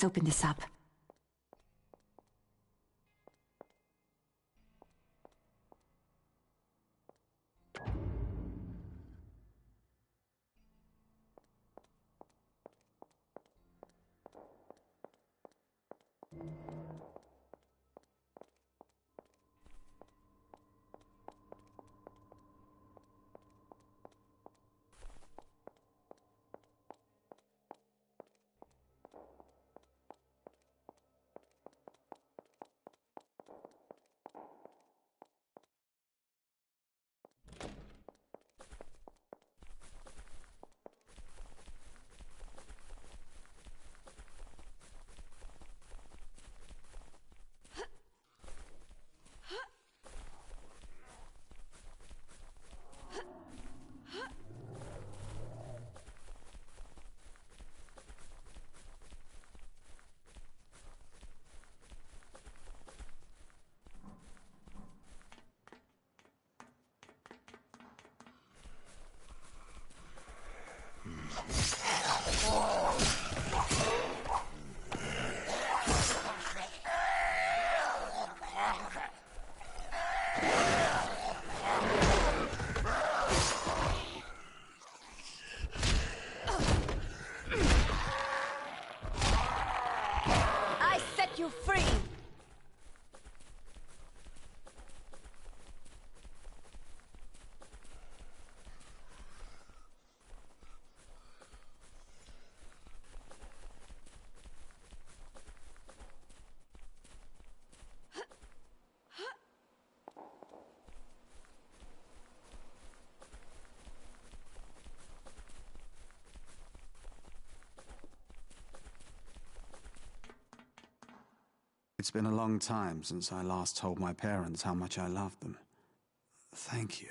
Let's open this up. You free! It's been a long time since I last told my parents how much I loved them. Thank you.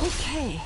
Okay.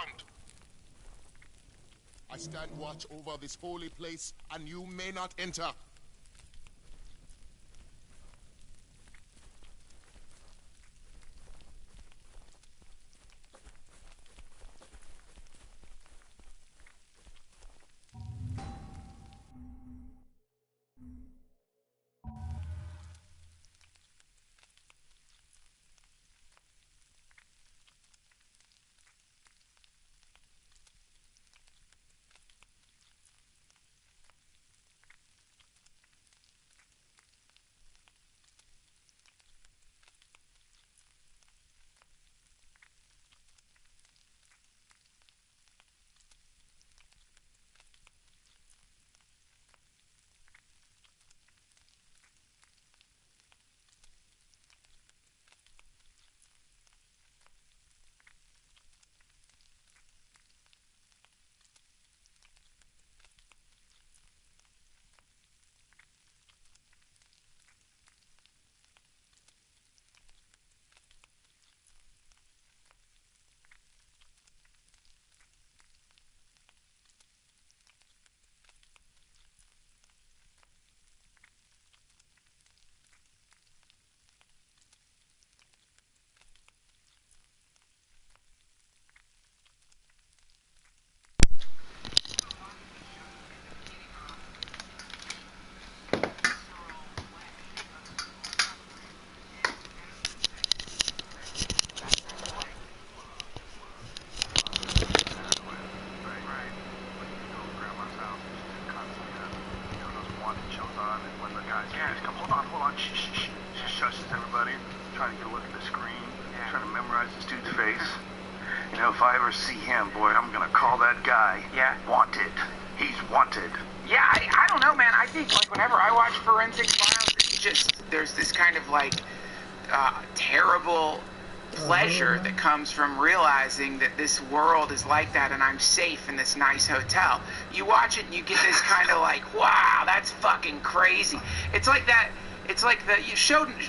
ground! I stand watch over this holy place, and you may not enter. If I ever see him, boy, I'm gonna call that guy wanted. He's wanted. Yeah, I don't know, man. I think, like, whenever I watch forensic files, it's just, there's this kind of, like, terrible pleasure that comes from realizing that this world is like that and I'm safe in this nice hotel. You watch it and you get this kind of like, wow, that's fucking crazy. It's like that, it's like the,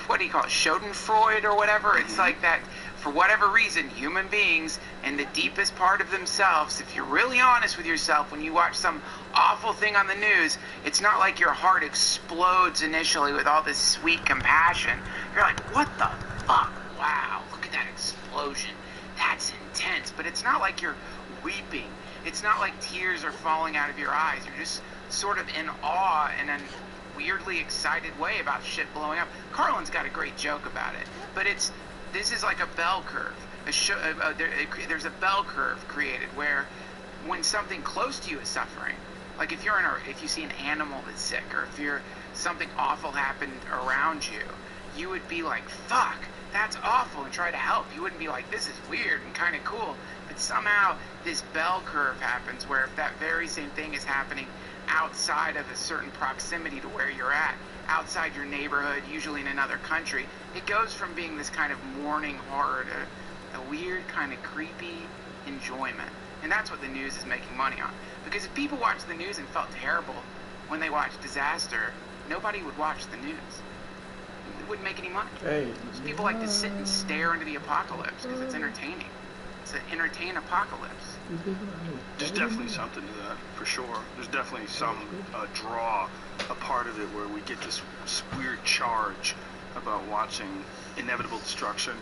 what do you call it, Schadenfreude or whatever? It's like that, for whatever reason, human beings in the deepest part of themselves, if you're really honest with yourself, when you watch some awful thing on the news, it's not like your heart explodes initially with all this sweet compassion. You're like, what the fuck? Wow, look at that explosion. That's intense. But it's not like you're weeping. It's not like tears are falling out of your eyes. You're just sort of in awe and a weirdly excited way about shit blowing up. Carlin's got a great joke about it. But this is like a bell curve. There's a bell curve created where when something close to you is suffering, like if you see an animal that's sick, or if something awful happened around you, you would be like, fuck, that's awful, and try to help. You wouldn't be like, this is weird and kind of cool. But somehow this bell curve happens where if that very same thing is happening outside of a certain proximity to where you're at, outside your neighborhood, usually in another country, it goes from being this kind of mourning horror to a weird kind of creepy enjoyment. And that's what the news is making money on. Because if people watched the news and felt terrible when they watched disaster, nobody would watch the news. It wouldn't make any money. Hey. People like to sit and stare into the apocalypse because it's entertaining. It's an entertain apocalypse. There's definitely something to that, for sure. There's definitely some draw, a part of it where we get this weird charge about watching inevitable destruction,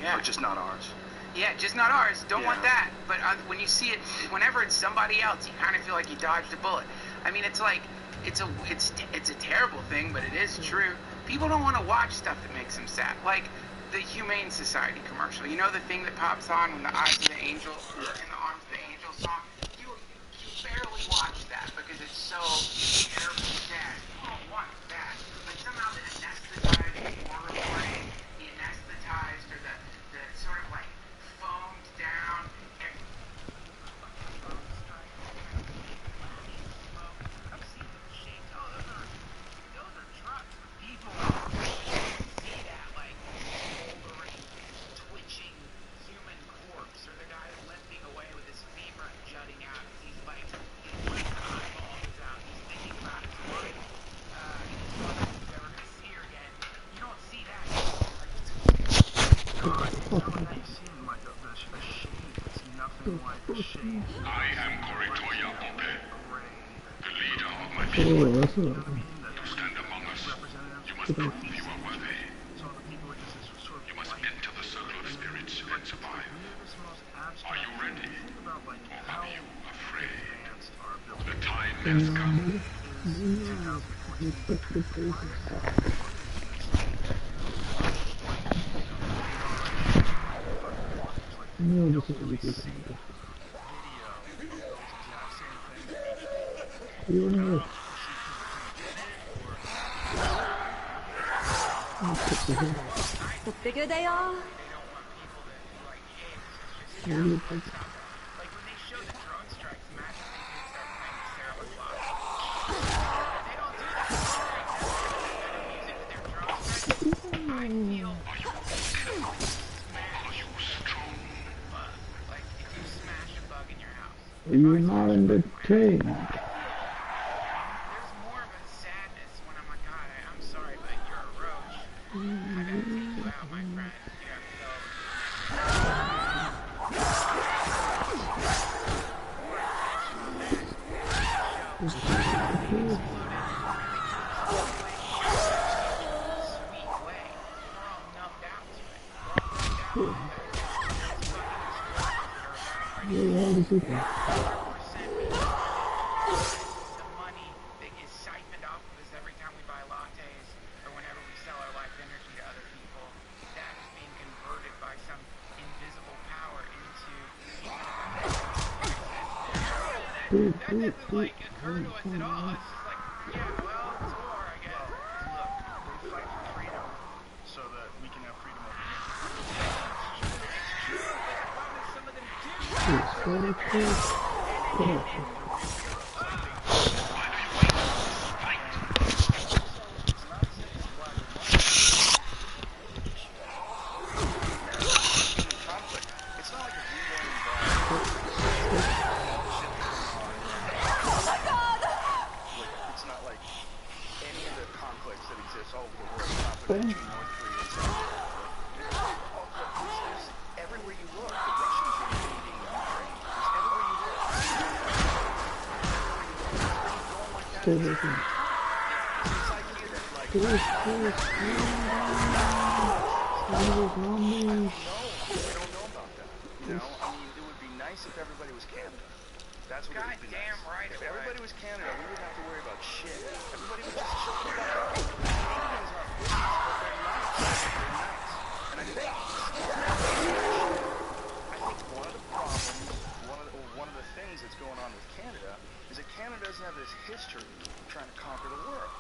but just not ours. Yeah, just not ours. Don't want that. But when you see it, whenever it's somebody else, you kind of feel like you dodged a bullet. I mean, it's like, it's a terrible thing, but it is true. People don't want to watch stuff that makes them sad. Like the Humane Society commercial. You know the thing that pops on when the eyes of the angel, in the arms of the angel song? You barely watch that because it's so terribly sad. You don't want that. But somehow the anesthetized horror play, the anesthetized, or the sort of like foamed down. Those are trucks with people. See that, like smoldering, twitching human corpse, or the guy limping away with his femur jutting out as he's like, his eyeballs out. He's thinking about his wife. I am Koritoya Pope, the leader of my people. To stand among us, you must prove you are worthy. You must enter the circle of spirits and survive. Are you ready? Or are you afraid? The time has come. The bigger they are, Like when they show the drone strikes, imagine they could start playing Sarah McLachlan. They don't do that. Music with their drone strikes. I feel like if you smash a bug in your house. You're not entertained. There's more of a sadness when I'm like, God, I'm sorry, but you're a roach. I gotta take you out, my friend. You have to go. The money that is siphoned off of us every time we buy lattes or whenever we sell our life energy to other people, that is being converted by some invisible power into that doesn't like occur to us at all. It's just like, yeah, well, it's war, I guess. Look, they fight for freedom so that we can have freedom over here. Some of them do. If everybody was Canada. That's what it would be nice. Goddamn right. If everybody was Canada, we wouldn't have to worry about shit. Everybody would just chill the fuck out. Canadians aren't business, but they're nice. They're nice. And I think one of the problems, one of the things that's going on with Canada is that Canada doesn't have this history of trying to conquer the world.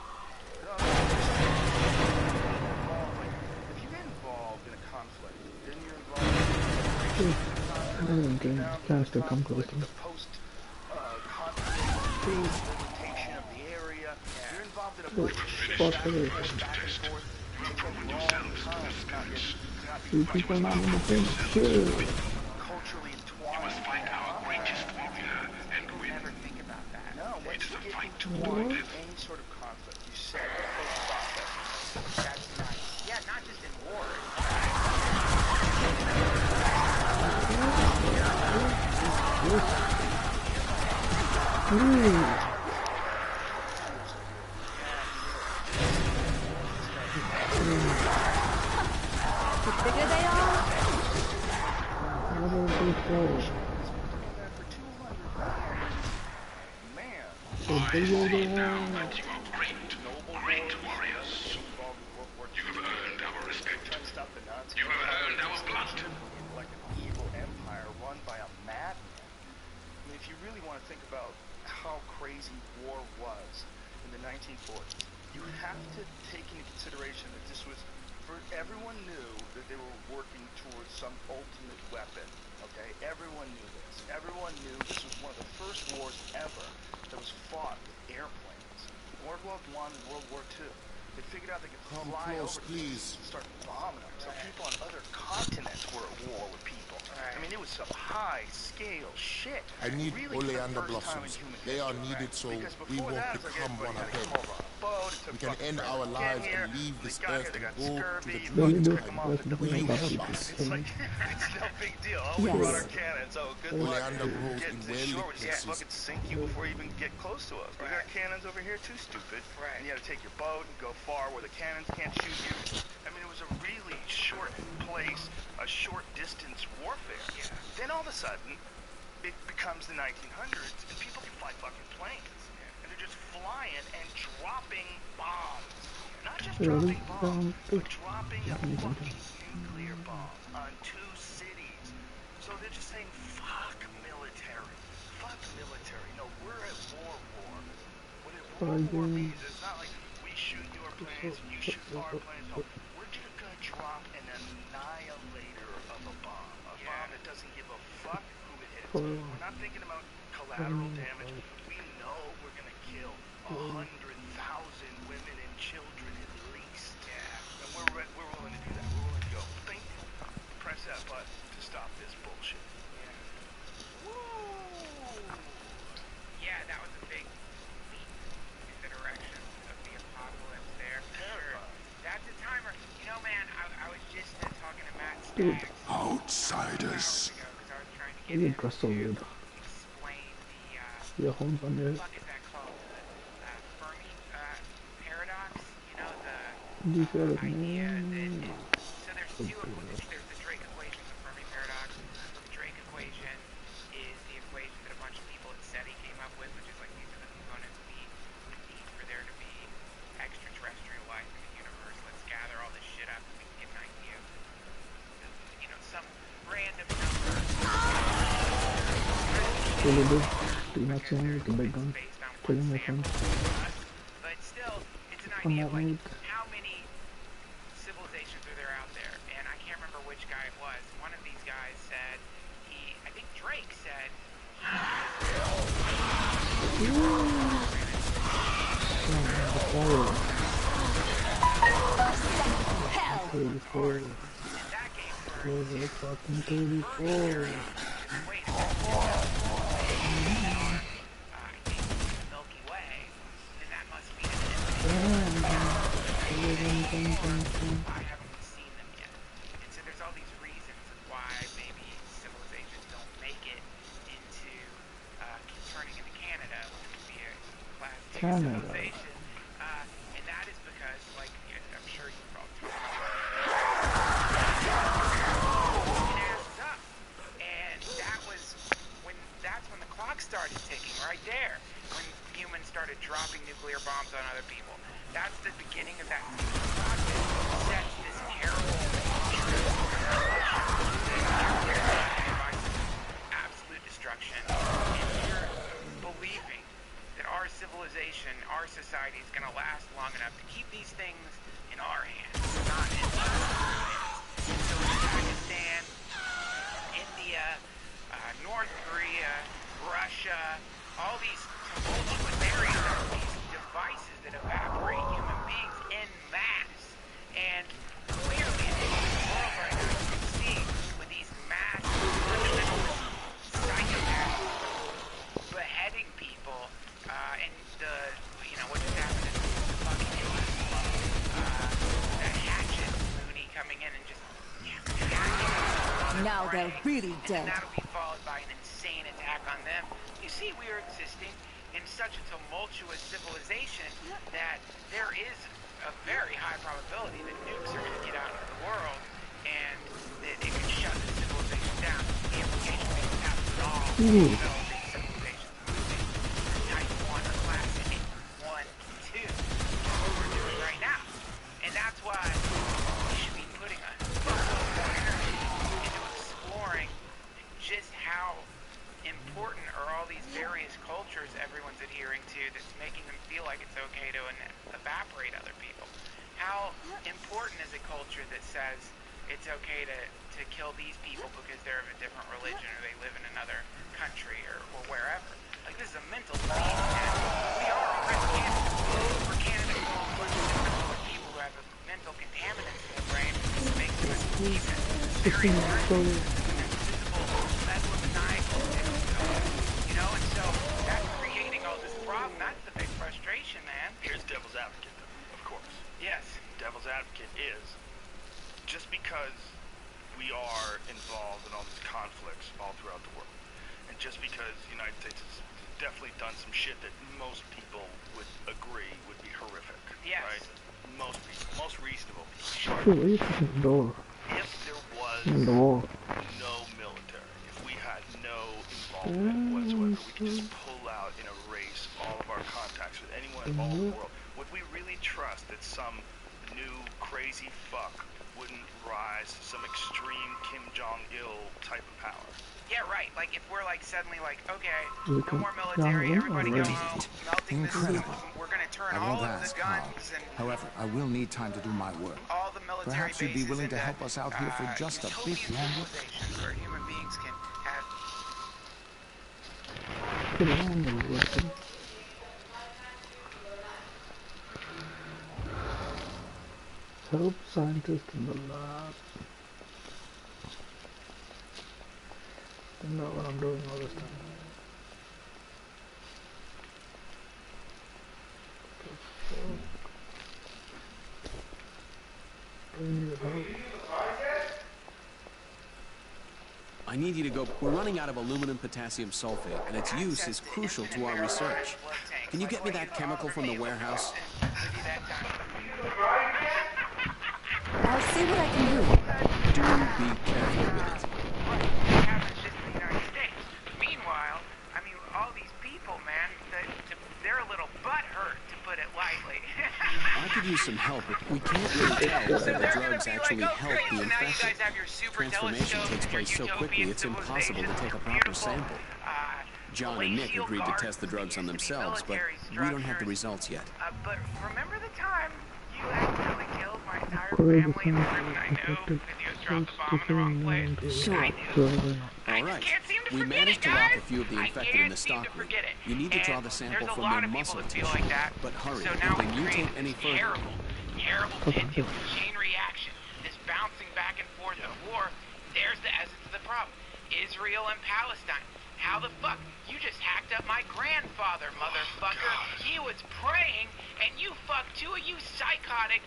If you get involved in a conflict, then you're involved in Faster, come closer. the post-conflict implementation of the area. You're involved in a bunch of shit back and forth. People not in the same shit. Culturally entwined. You must find our greatest warrior and win. Never think about that. No, once It's you a get fight to involved in live. any sort of conflict, you set the whole process. That's nice. Yeah, not just in war. the bigger they are, Man, Now that you are great warriors, you have earned our respect. You have earned our blood. Like an evil empire run by a madman. I mean, if you really want to think about how crazy war was in the 1940s, you have to take into consideration that this was, for everyone knew that they were working towards some ultimate weapon. Okay, everyone knew this. Everyone knew this was one of the first wars ever that was fought with airplanes. World War I and World War II. They figured out they could Come fly close, over please. and start bombing them. So people on other continents were at war with people. I mean, it was some high-scale shit. I need Really, for the oleander first time in blossoms. human They are history. needed so Because we before won't that, it's like become everybody one had of a them. clover on boat. It We took can end fucking our forever to get lives here. and leave They this got here, earth they and got go to scurvy. the You Really great do. pick them up That's and nothing we about will people us. it's like, it's no big deal. Oh, we Yes. brought our cannons. Oh, good luck Oleander grows getting in to the shore. well-lit We just places. fucking sink you before you even get close to us. We got cannons over here too, stupid. Right. And you had to take your boat and go far where the cannons can't shoot you. I mean, it was a really short place, a short distance warfare. Yeah. Then all of a sudden, it becomes the 1900s, and people can fly fucking planes. And they're just flying and dropping bombs. Not just Really? dropping bombs, but dropping a fucking nuclear bomb on 2 cities. So they're just saying, fuck military. Fuck military. No, we're at war. What war means is not like we shoot your planes, you shoot our planes. No, we're just gonna drop an annihilator of a bomb. A bomb that doesn't give a fuck who it hits. We're not thinking about collateral damage. We know we're gonna kill 100,000 women and children at least. Yeah. And we're willing to do that. We're willing to go, bing, press that button to stop this bullshit. Yeah. Woo! Yeah, that was a big leap in the direction of the apocalypse there. For sure. That's a timer. You know, man, I was just talking to Matt Staggs. Outsiders. Because I was trying to Why get you him dress so to weird? explain Your horns on your head. what is that called? The Fermi paradox? You know, the Do you feel it? idea that so there's two equations. There's the Drake equation, the Fermi paradox. The Drake equation is the equation that a bunch of people at SETI came up with, which is like these are the components we would need for there to be extraterrestrial life in the universe. Let's gather all this shit up and we can get an idea of, you know, some random number. Really do. Do you not see me with the big gun? Based on Killing one my friends. sample. But still, it's an I'm idea not of like made. how many civilizations are there out there, and I can't remember which guy it was. One of these guys said I think Drake said Hell! 34. in that game for Over fucking 34. wait, I think the Milky Way, then that must be an I haven't seen them yet. And so there's all these reasons of why maybe civilizations don't make it into turning into Canada, which would be a class 2 Canada. civilization. And that is because, like, I'm sure you've all talked about it adds up. And that's when the clock started ticking, right there. When humans started dropping nuclear bombs on other people. That's the beginning of that clock that sets this terrible absolute destruction. And you're believing that our civilization, our society is going to last long enough to keep these things in our hands, not in other hands. So in Pakistan, India, North Korea, Russia, all these tumultuous areas are these devices that evaporate human beings en masse. And clearly in the world right now, you can see with these mass fundamentalist psychopaths beheading people, and what just happened is the fucking the hatchet loony coming in and just hacking. Now they're really And dead. that'll be followed by an insane attack on them. You see, we are existing in such a tumultuous civilization that there is a very high probability that nukes are going to get out into the world and that it could shut the civilization down. The implication is that all developing civilizations moving from type 1 or class 1 to what we're doing right now. And that's why we should be putting a fuckload more energy into exploring just how important are all these various cultures everyone's adhering to that's making them feel like it's okay to evaporate other people. How important is a culture that says it's okay to kill these people because they're of a different religion or they live in another country or wherever? Like, this is a mental disease, and we are already Canada. We're Canada full of people who have a mental contaminants in their brain that makes them even very and so that's creating all this problem. That's the big frustration, man. Here's devil's advocate. throughout the world. And just because the United States has definitely done some shit that most people would agree would be horrific, Yes. right? Most people, most reasonable people. Shit, what are you fucking door? If there was In the wall. no military, if we had no involvement whatsoever, we could just pull out and erase all of our contacts with anyone all over the world, would we really trust that some new crazy fuck wouldn't rise to some extreme Kim Jong-il type of power? Yeah, right. Like if we're like suddenly like, okay, You no can- more military, yeah, everybody go already. home, melting this, Incredible. we're gonna turn I all won't of the ask how. guns and However, I will need time to do my work. all the military Perhaps you'd be bases willing to into, help us out here for just a bit utopian longer? civilizations where human beings can have. Put it on the weapon. Help scientists in the lab. That's not what I'm doing all this time. I need help. I need you to go. We're running out of aluminum potassium sulfate, and its use is crucial to our research. Can you get me that chemical from the warehouse? I'll see what I can do. Do be careful with it. Happens just in the United States. Meanwhile, I mean, all these people, man, they're a little butthurt, to put it lightly. I could use some help, but we can't really tell whether the drugs actually help the So now you infection. guys have your super Transformation telescopes takes and your place so quickly, utopian it's impossible to take a proper beautiful, sample. John and Nick glacial agreed to test the gardens drugs on that used to be themselves, but military we don't have the structures. results yet. But remember the time you accidentally killed my entire Great family and everyone I knew effective because you dropped the bomb in the wrong place? Sure. I do. All right. Can't seem to We forget managed it, to lock guys. a few of the I infected in can't the seem stock to room. forget it. You need to draw And the sample there's a from lot their of people muscle that tissue. feel like that. But hurry, So if now they we mutate create any this further. terrible pendulum chain reaction, this bouncing back and forth of war. There's the essence of the problem. Israel and Palestine. How the fuck? You just hacked up my grandfather, motherfucker. He was praying, and you fucked two of you psychotic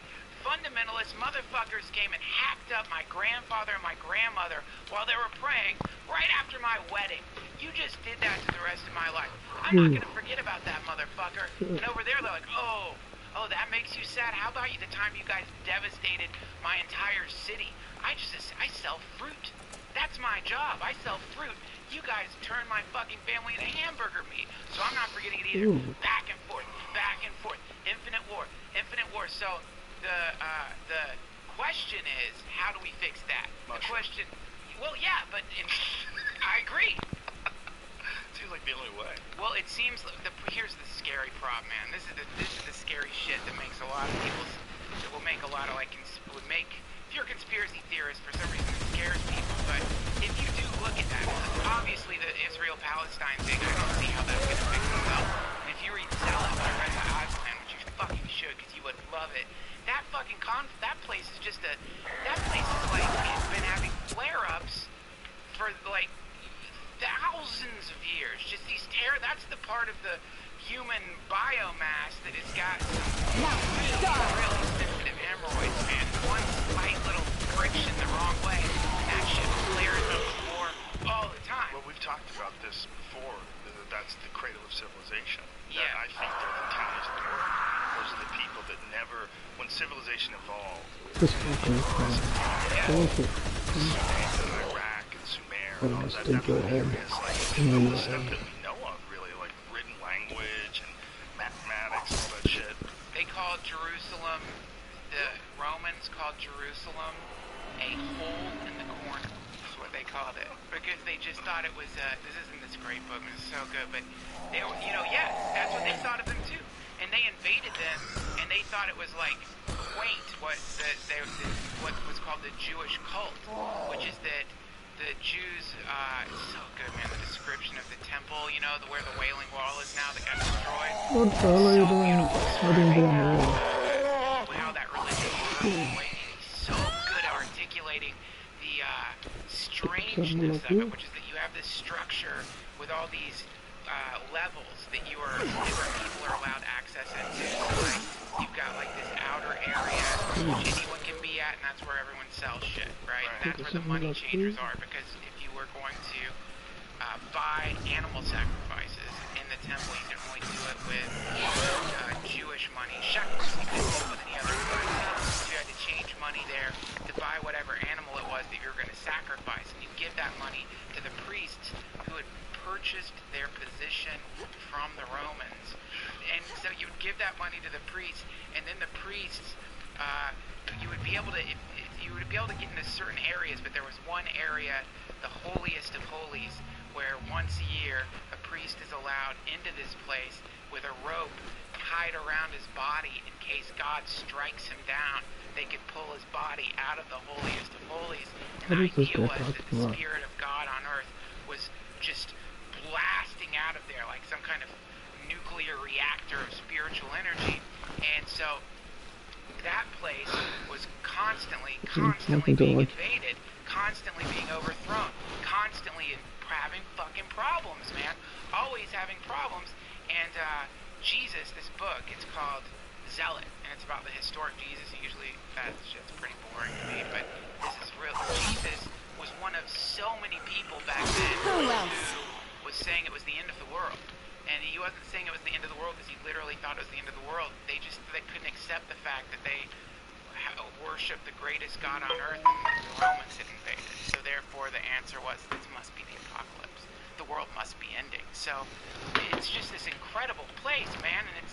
fundamentalist motherfuckers came and hacked up my grandfather and my grandmother while they were praying right after my wedding. You just did that to the rest of my life. I'm not gonna forget about that motherfucker. And over there they're like, oh, that makes you sad. How about you the time you guys devastated my entire city? I sell fruit. That's my job. I sell fruit. You guys turned my fucking family into hamburger meat. So I'm not forgetting it either. Back and forth. Infinite war. So the question is, how do we fix that? The question, well, yeah, but I agree. Seems like the only way. Well, it seems here's the scary problem, man. This is the scary shit that makes a lot of people, that will make a lot of if you're a conspiracy theorist, for some reason it scares people. But if you do look at that, obviously the Israel-Palestine thing, I don't see how that's going to fix itself. And if you read Zealot by Reza Aslan, which you fucking should, because you would love it, that fucking that place is just that place is like, it's been having flare-ups for like thousands of years. Just these that's the part of the human biomass that has got some really sensitive hemorrhoids, man. One slight little friction the wrong way, and that shit flares up more all the time. Well, we've talked about this before. That's the cradle of civilization. Yeah. I think they're the townies of the world. Those are the people that never, when civilization evolved, This fucking bullshit. Iraq and Sumer and all that, Stick your head in all your the stuff head. that we know of, really, like written language and mathematics and all that shit. They called Jerusalem, the Romans called Jerusalem a hole in the corner. That's what they called it. Because they just thought it was, this isn't this great book, and it's so good, but they were, that's what they thought of them too. And they invaded them, and they thought it was like quaint, what was called the Jewish cult, which is that the Jews, it's so good, man, the description of the temple, where the Wailing Wall is now that got destroyed. What the hell are you doing? I didn't get on the wall. How that religion works. He's so good at articulating the strangeness of it, which is that you have this structure with all these levels that different people are allowed access into. So like, you've got like this outer area which anyone can be at, and that's where everyone sells shit, right? And that's where the money changers are, because if you were going to buy animal sacrifices in the temple. You could only do it with Jewish money, shekels. You couldn't do it with any other currency. So you had to change money there to buy whatever animal it was that you were going to sacrifice. And you give that money to the priests who had purchased their position from the Romans. And so you would give that money to the priests, and then the priests, you would be able to get into certain areas, but there was one area, the holiest of holies, where once a year a priest is allowed into this place with a rope tied around his body in case God strikes him down. They could pull his body out of the holiest of holies. And the idea was that the Spirit of God on earth was just blasting out of there like some kind of nuclear reactor of spiritual energy. And so that place was constantly being invaded, constantly being overthrown, constantly having fucking problems, man. Always having problems. And Jesus, this book, it's called Zealot, and it's about the historic Jesus. Usually that shit's pretty boring to me, but this is real. Jesus was one of so many people back then who was saying it was the end of the world. And he wasn't saying it was the end of the world because he literally thought it was the end of the world. They couldn't accept the fact that they worshiped the greatest God on earth and the Romans had invaded. So therefore the answer was, this must be the apocalypse. The world must be ending. So it's just this incredible place, man, and it's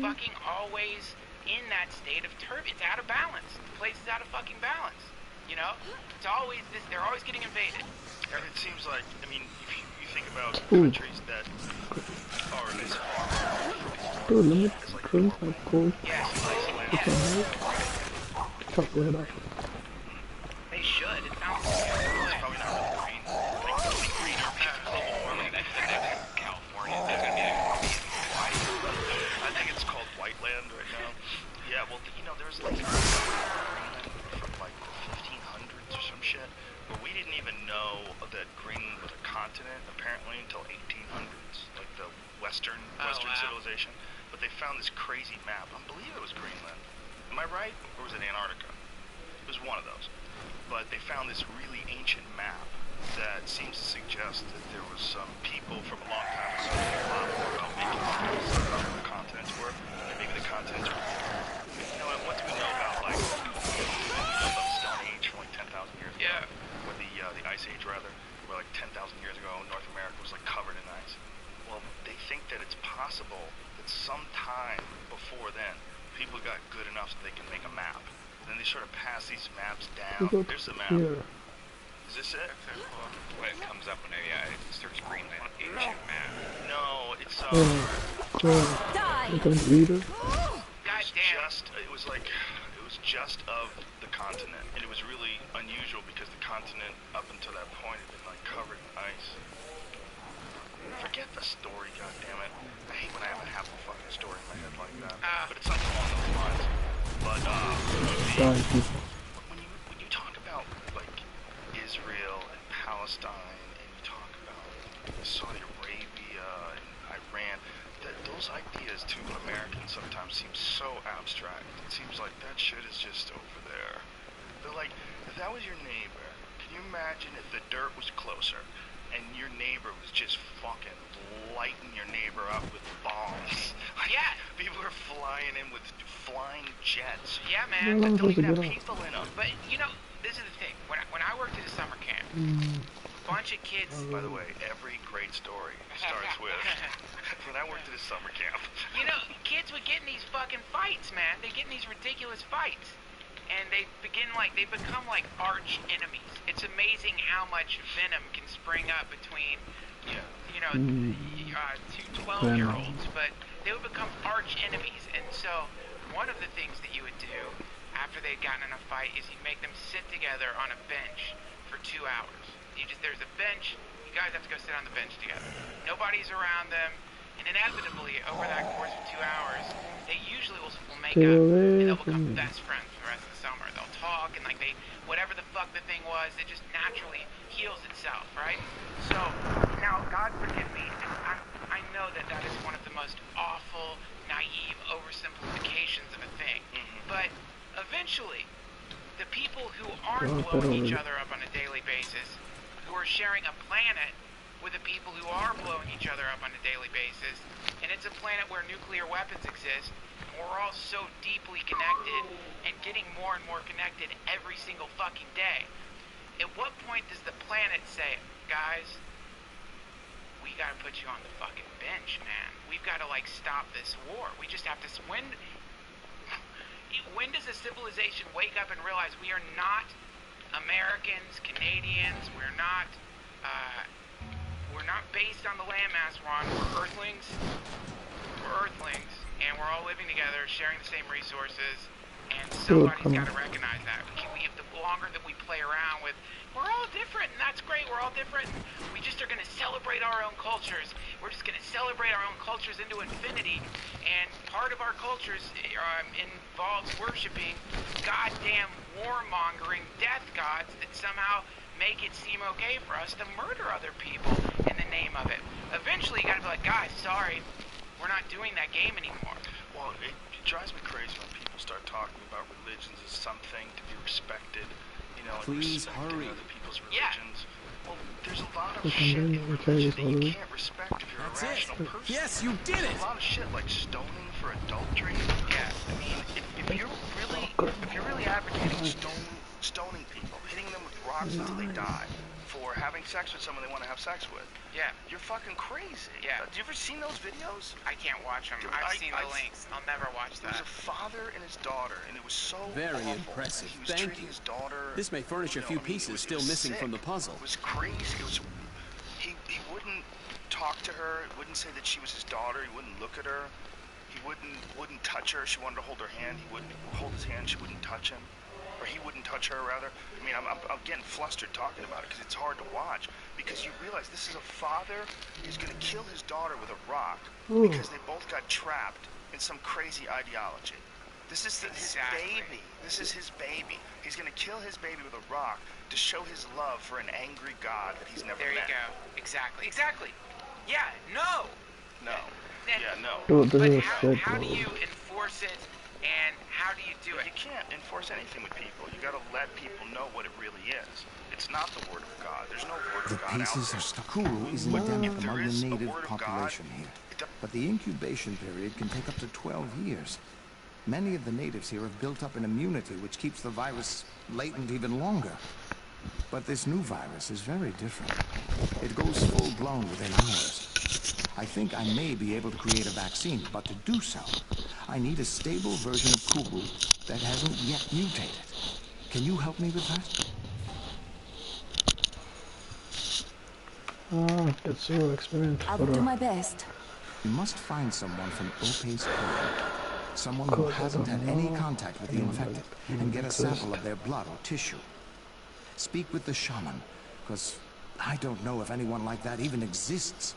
fucking always in that state of turbulence. It's out of balance. The place is out of fucking balance. You know? It's always this, they're always getting invaded. And it seems like, I mean, if you think about countries that are as far Dude, let me print that code. Yeah, Chuck it up. they should. It sounds it's probably not really green. Like, green or global warming. That's the next California. That's gonna be white. I think it's called white land right now. Yeah, well, you know, there was like Greenland from like the 1500s or some shit, where we didn't even know that Greenland was a continent apparently until 1800s, like the Western civilization. But they found this crazy map. I believe it was Greenland. Am I right? Or was it Antarctica? It was one of those. But they found this really ancient map that seems to suggest that there was some people from a long time ago a lot more about making where the continents were. And maybe the continents were, you know, what do we know about, like, about the Stone Age from like 10,000 years ago? Yeah. Or the Ice Age, rather, where like 10,000 years ago North America was like covered in ice. Well, they think that it's possible that sometime before then, people got good enough so they can make a map. And then they sort of pass these maps down. There's the map. Here. Is this it? When it comes up when it search Greenland ancient map. No, it's You can read it. it was just of the continent, and it was really unusual because the continent up until that point had been like covered in ice. Forget the story, goddammit. I hate when I have a half a fucking story in my head like that. But it's something along those lines. But when you talk about like Israel and Palestine, and you talk about Saudi Arabia and Iran, those ideas to Americans sometimes seem so abstract. It seems like that shit is just over there. They're like, if that was your neighbor, can you imagine if the dirt was closer and your neighbor was just fucking lighting your neighbor up with bombs? Yeah. People are flying in with flying jets. Yeah, man. That don't even have people in them. But, you know, this is the thing. When I worked at a summer camp, a bunch of kids... By the way, every great story starts with, when I worked at a summer camp. You know, kids would get in these fucking fights, man. They get in these ridiculous fights. And they become like arch enemies. It's amazing how much venom can spring up between, you know, two 12-year-olds. But they would become arch enemies. And so one of the things that you would do after they'd gotten in a fight is you'd make them sit together on a bench for 2 hours. There's a bench, you guys have to go sit on the bench together. Nobody's around them, and inevitably, over that course of 2 hours, they usually will make up, and they'll become best friends for the rest of the summer. They'll talk, and like whatever the fuck the thing was, it just naturally heals itself, right? So, now, God forgive me, I know that is one of the most awful, naive oversimplifications of a thing, but eventually, the people who aren't blowing each other up on a daily basis, who are sharing a planet with the people who are blowing each other up on a daily basis. And it's a planet where nuclear weapons exist. And we're all so deeply connected and getting more and more connected every single fucking day. At what point does the planet say, guys, we gotta put you on the fucking bench, man. We've gotta, like, stop this war. We just have to... When does a civilization wake up and realize we are not Americans, Canadians, we're not based on the landmass we're on. We're Earthlings. And we're all living together, sharing the same resources. And somebody's got to recognize that. The longer that we play around with, we're all different, and that's great, we're all different. We just are going to celebrate our own cultures. We're just going to celebrate our own cultures into infinity. And part of our cultures involves worshiping goddamn warmongering death gods that somehow make it seem okay for us to murder other people in the name of it. Eventually, you got to be like, guys, sorry, we're not doing that game anymore. Well, it drives me crazy when people start talking about religions as something to be respected, you know, Please and respecting hurry. other people's religions. Yeah. Well, there's a lot of Okay, shit in then religion that you okay. can't respect if you're That's a it. rational person. Yes, you did it. There's a lot of shit like stoning for adultery. Yeah, I mean, if you're really advocating stoning people, hitting them with rocks until they die, for having sex with someone they want to have sex with. Yeah. You're fucking crazy. Yeah. Have you ever seen those videos? I can't watch them. Dude, I've seen the links. I'll never watch There was that. a father and his daughter, and it was so Very awful. impressive. He was Thank treating you. his daughter, This may furnish a few pieces still missing from the puzzle. It was crazy. He wouldn't talk to her. He wouldn't say that she was his daughter. He wouldn't look at her. He wouldn't touch her. She wanted to hold her hand. He wouldn't hold his hand. She wouldn't touch him. Or he wouldn't touch her, rather. I mean, I'm getting flustered talking about it because it's hard to watch. Because you realize this is a father who's going to kill his daughter with a rock because they both got trapped in some crazy ideology. This is his baby. This is his baby. He's going to kill his baby with a rock to show his love for an angry God that he's never met. There you go. Exactly. Yeah, no. No. Yeah, no. Dude, But this is shit, how do bro. you enforce it, and how do you do it? You can't enforce anything with people. You got to let people know what it really is. It's not the word of God. There's no word The of God out pieces there. are stuck. Kuru is endemic there among is the a native word of God, population here. But the incubation period can take up to 12 years. Many of the natives here have built up an immunity which keeps the virus latent even longer. But this new virus is very different. It goes full-blown within hours. I think I may be able to create a vaccine, but to do so, I need a stable version of Kuru that hasn't yet mutated. Can you help me with that? It's zero experience. I'll do my best. You must find someone from Ope's clan. Someone who hasn't had any contact with the infected, and get a sample of their blood or tissue. Speak with the shaman, because I don't know if anyone like that even exists.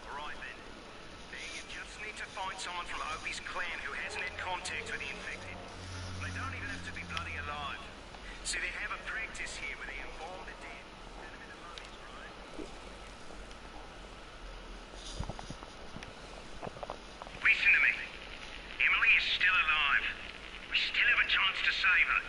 Alright then. You just need to find someone from Opie's clan who hasn't had contact with the infected. They don't even have to be bloody alive. See, they have a practice here where they embalm the dead. Listen to me. Emily is still alive. We still have a chance to save her.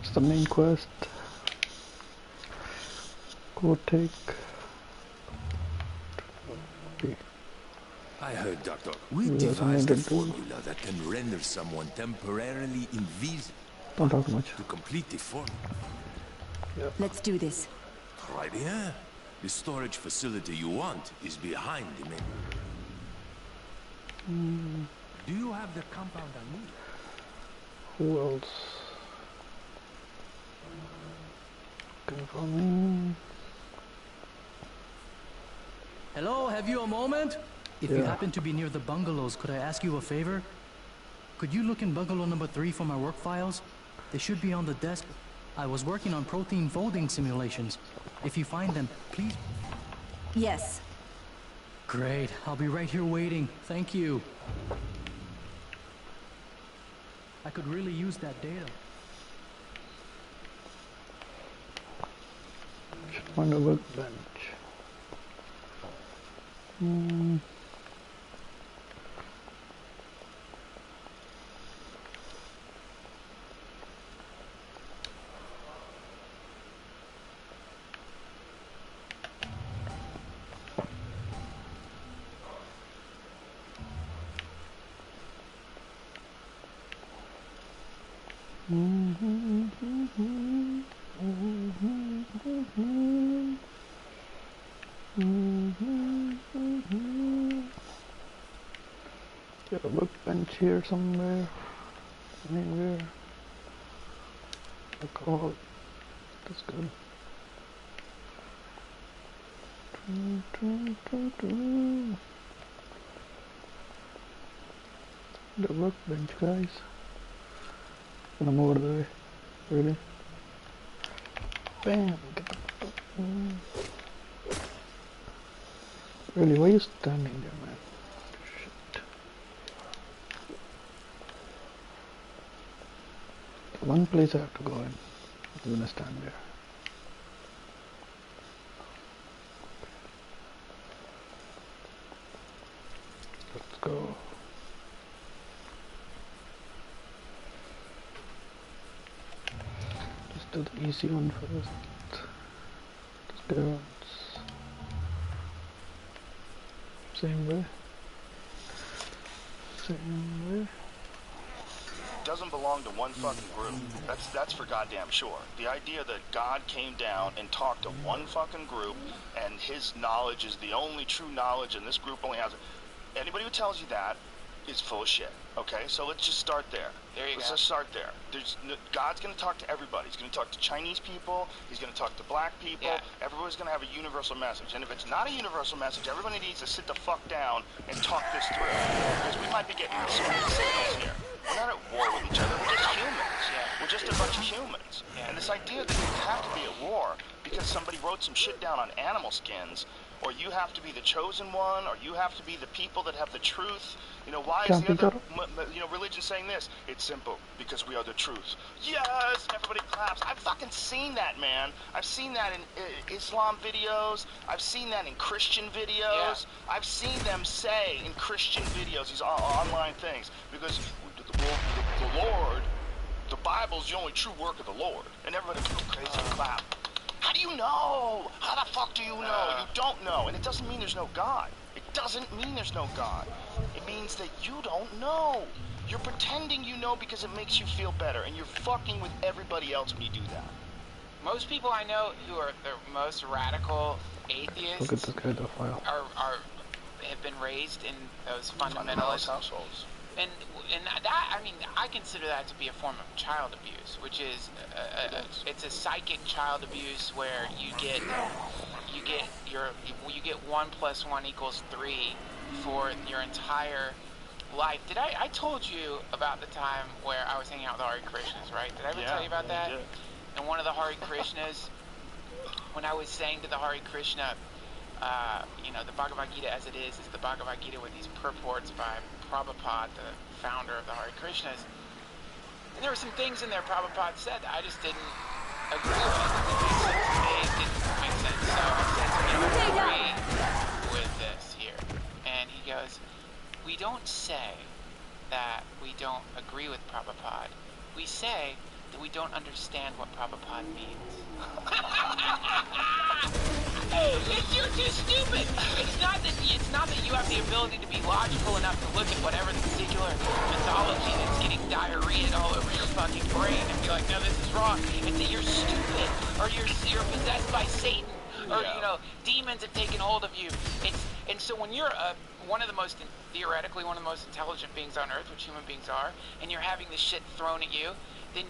It's the main quest. Go take. I heard, Doctor. We Yes, devised I a did too. formula that can render someone temporarily invisible. Don't talk much. To complete the formula. Let's do this. Right here. The storage facility you want is behind the menu. Do you have the compound I need? Who else? Confirming. Hello, have you a moment? If you Yeah. happen to be near the bungalows, could I ask you a favor? Could you look in bungalow number 3 for my work files? They should be on the desk. I was working on protein folding simulations. If you find them, please. Yes. Great. I'll be right here waiting. Thank you. I could really use that data. Should find a workbench. Got a workbench here somewhere. Anywhere. Alcohol. That's good. The workbench, guys. And I'm over the way. Really? Bam! Really, why are you standing there, man? Shit. One place I have to go in. I'm gonna stand there. Let's go. Just do the easy one first. Just get around. Same way. Same way. Doesn't belong to one fucking group. That's for goddamn sure. The idea that God came down and talked to one fucking group and his knowledge is the only true knowledge and this group only has it. Anybody who tells you that is full of shit. Okay, so let's just start there. Let's just start there. God's going to talk to everybody. He's going to talk to Chinese people. He's going to talk to black people. Yeah. Everybody's going to have a universal message. And if it's not a universal message, everybody needs to sit the fuck down and talk this through. Because we might be getting signals here. We're not at war with each other. We're just humans. Yeah. We're just a bunch of humans. Yeah. And this idea that you have to be at war because somebody wrote some shit down on animal skins, or you have to be the chosen one, or you have to be the people that have the truth. You know, why is the other, religion saying this? It's simple, because we are the truth. Yes! Everybody claps. I've fucking seen that, man. I've seen that in Islam videos. I've seen that in Christian videos. Yeah. I've seen them say in Christian videos, these online things, because the Lord, the Bible's the only true work of the Lord. And everybody goes crazy and clap. How do you know? How the fuck do you know? You don't know. And it doesn't mean there's no God. It doesn't mean there's no God. It means that you don't know. You're pretending you know because it makes you feel better. And you're fucking with everybody else when you do that. Most people I know who are the most radical atheists Look at the kind of file. have been raised in those fundamentalist households. And that, I mean, I consider that to be a form of child abuse, which is it's a psychic child abuse where you get 1 + 1 = 3 for your entire life. I told you about the time where I was hanging out with the Hare Krishnas, right? Did I ever tell you about that? Did. And one of the Hare Krishnas, when I was saying to the Hare Krishna, the Bhagavad Gita as it is the Bhagavad Gita with these purports by Prabhupada, the founder of the Hare Krishnas. And there were some things in there Prabhupada said that I just didn't agree with. It didn't make sense. So I said to him, I agree with this here. And he goes, we don't say that we don't agree with Prabhupada. We say that we don't understand what Prabhupada means. You're too stupid. It's not that you have the ability to be logical enough to look at whatever the particular mythology that's getting diarrhea all over your fucking brain and be like, no, this is wrong. It's that you're stupid, or you're possessed by Satan, or demons have taken hold of you. And so when you're theoretically one of the most intelligent beings on earth, which human beings are, and you're having this shit thrown at you, then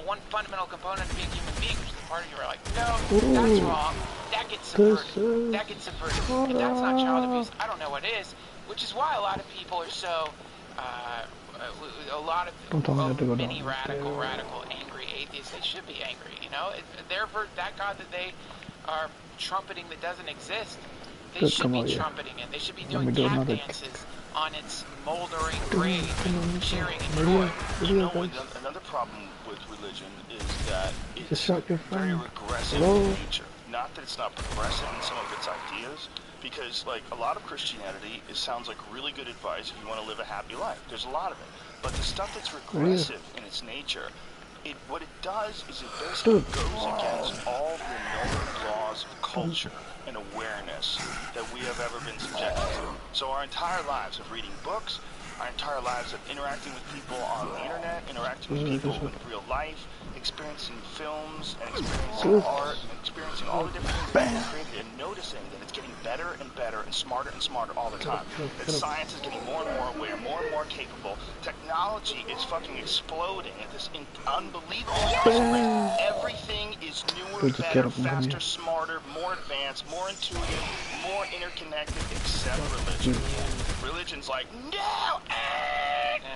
one fundamental component of being a human being, which is the part of you are like, no, that's wrong. That gets subverted. That gets subverted. And that's not child abuse. I don't know what is, which is why a lot of people are so, many radical, angry atheists, they should be angry, They're for that God that they are trumpeting that doesn't exist. They should be trumpeting it. They should be doing tap dances on its moldering grave, cheering and joy. Another problem with religion is that it's very regressive in nature. Not that it's not progressive in some of its ideas, because like a lot of Christianity, it sounds like really good advice if you want to live a happy life. There's a lot of it. But the stuff that's regressive in its nature, what it does is it basically goes against all the known laws of culture and awareness that we have ever been subjected to. So our entire lives of reading books, our entire lives of interacting with people on the internet, interacting with people in real life, experiencing films and experiencing art and experiencing all the different things that are created and noticing that it's getting better and better and smarter all the time. That science is getting more and more aware, more and more capable. Technology is fucking exploding at this unbelievable rate. Everything is newer, better, faster, smarter, more advanced, more intuitive, more interconnected, except religion. Religion's like, no,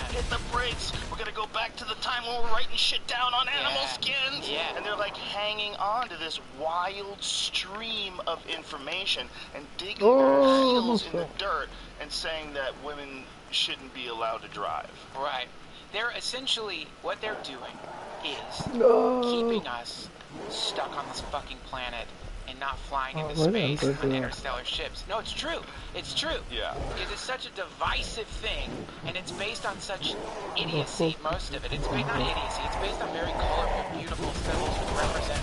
hit the brakes. We're gonna go back to the time when we're writing shit down on animal skins. Yeah. And they're like hanging on to this wild stream of information and digging their heels in the dirt and saying that women shouldn't be allowed to drive. Right. They're essentially, what they're doing is keeping us stuck on this fucking planet and not flying into space on interstellar ships. No, it's true. It's true. Yeah. Because it's such a divisive thing, and it's based on such idiocy, most of it. It's based on idiocy. It's based on very colorful, beautiful symbols which represent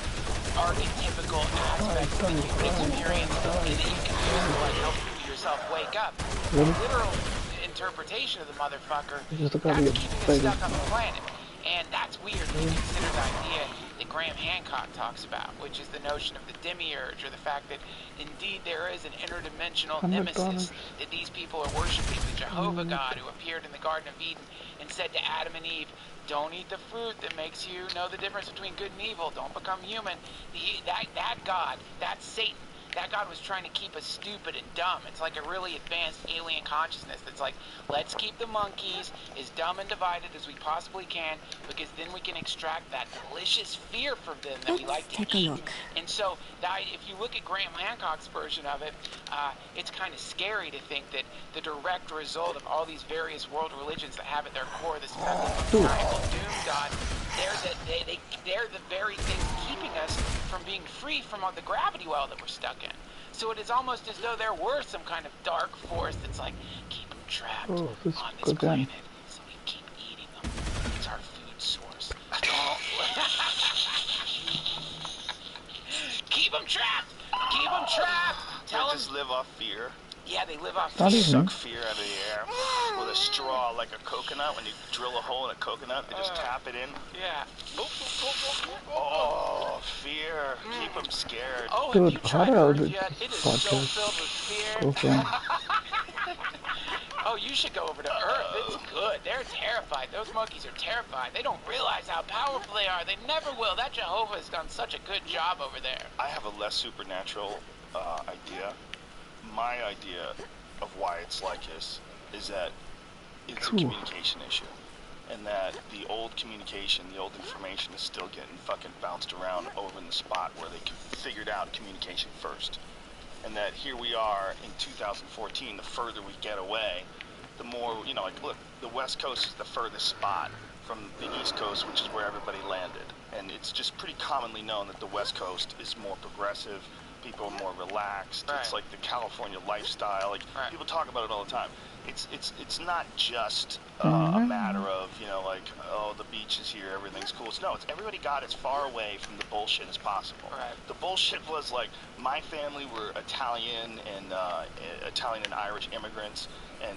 archetypical aspects of the human experience and that you can use to like help yourself wake up. The literal interpretation of the motherfucker, that's keeping us stuck on the planet. And that's weird when you consider the idea that Graham Hancock talks about, which is the notion of the demiurge, or the fact that indeed there is an interdimensional nemesis, that these people are worshiping the Jehovah God who appeared in the Garden of Eden and said to Adam and Eve, don't eat the fruit that makes you know the difference between good and evil, don't become human. That God, that's Satan. That God was trying to keep us stupid and dumb. It's like a really advanced alien consciousness that's like, let's keep the monkeys as dumb and divided as we possibly can, because then we can extract that delicious fear from them that we like to eat. And so, if you look at Graham Hancock's version of it, it's kind of scary to think that the direct result of all these various world religions that have at their core this maniacal doom God, they're the very things keeping us from being free from the gravity well that we're stuck in. So it is almost as though there were some kind of dark force that's like, keep them trapped on this planet so we keep eating them. It's our food source. Keep them trapped! Keep them trapped! Tell them. Just live off fear. Yeah, they live off fear. Suck fear out of the air with a straw like a coconut. When you drill a hole in a coconut, they just tap it in. Yeah. Oh, fear. Keep them scared. Oh, have you tried Earth yet? It is so filled with fear. Oh, you should go over to Earth. It's good. They're terrified. Those monkeys are terrified. They don't realize how powerful they are. They never will. That Jehovah has done such a good job over there. I have a less supernatural idea. My idea of why it's like this is that it's a communication issue. And that the old communication, the old information is still getting fucking bounced around over in the spot where they figured out communication first. And that here we are in 2014, the further we get away, the more, you know, like, look, the West Coast is the furthest spot from the East Coast, which is where everybody landed. And it's just pretty commonly known that the West Coast is more progressive, people are more relaxed. Right. It's like the California lifestyle. Like, people talk about it all the time. It's not just a matter of, you know, like, oh, the beach is here, everything's cool. No, it's everybody got as far away from the bullshit as possible. Right. The bullshit was like, my family were Italian and Irish immigrants, and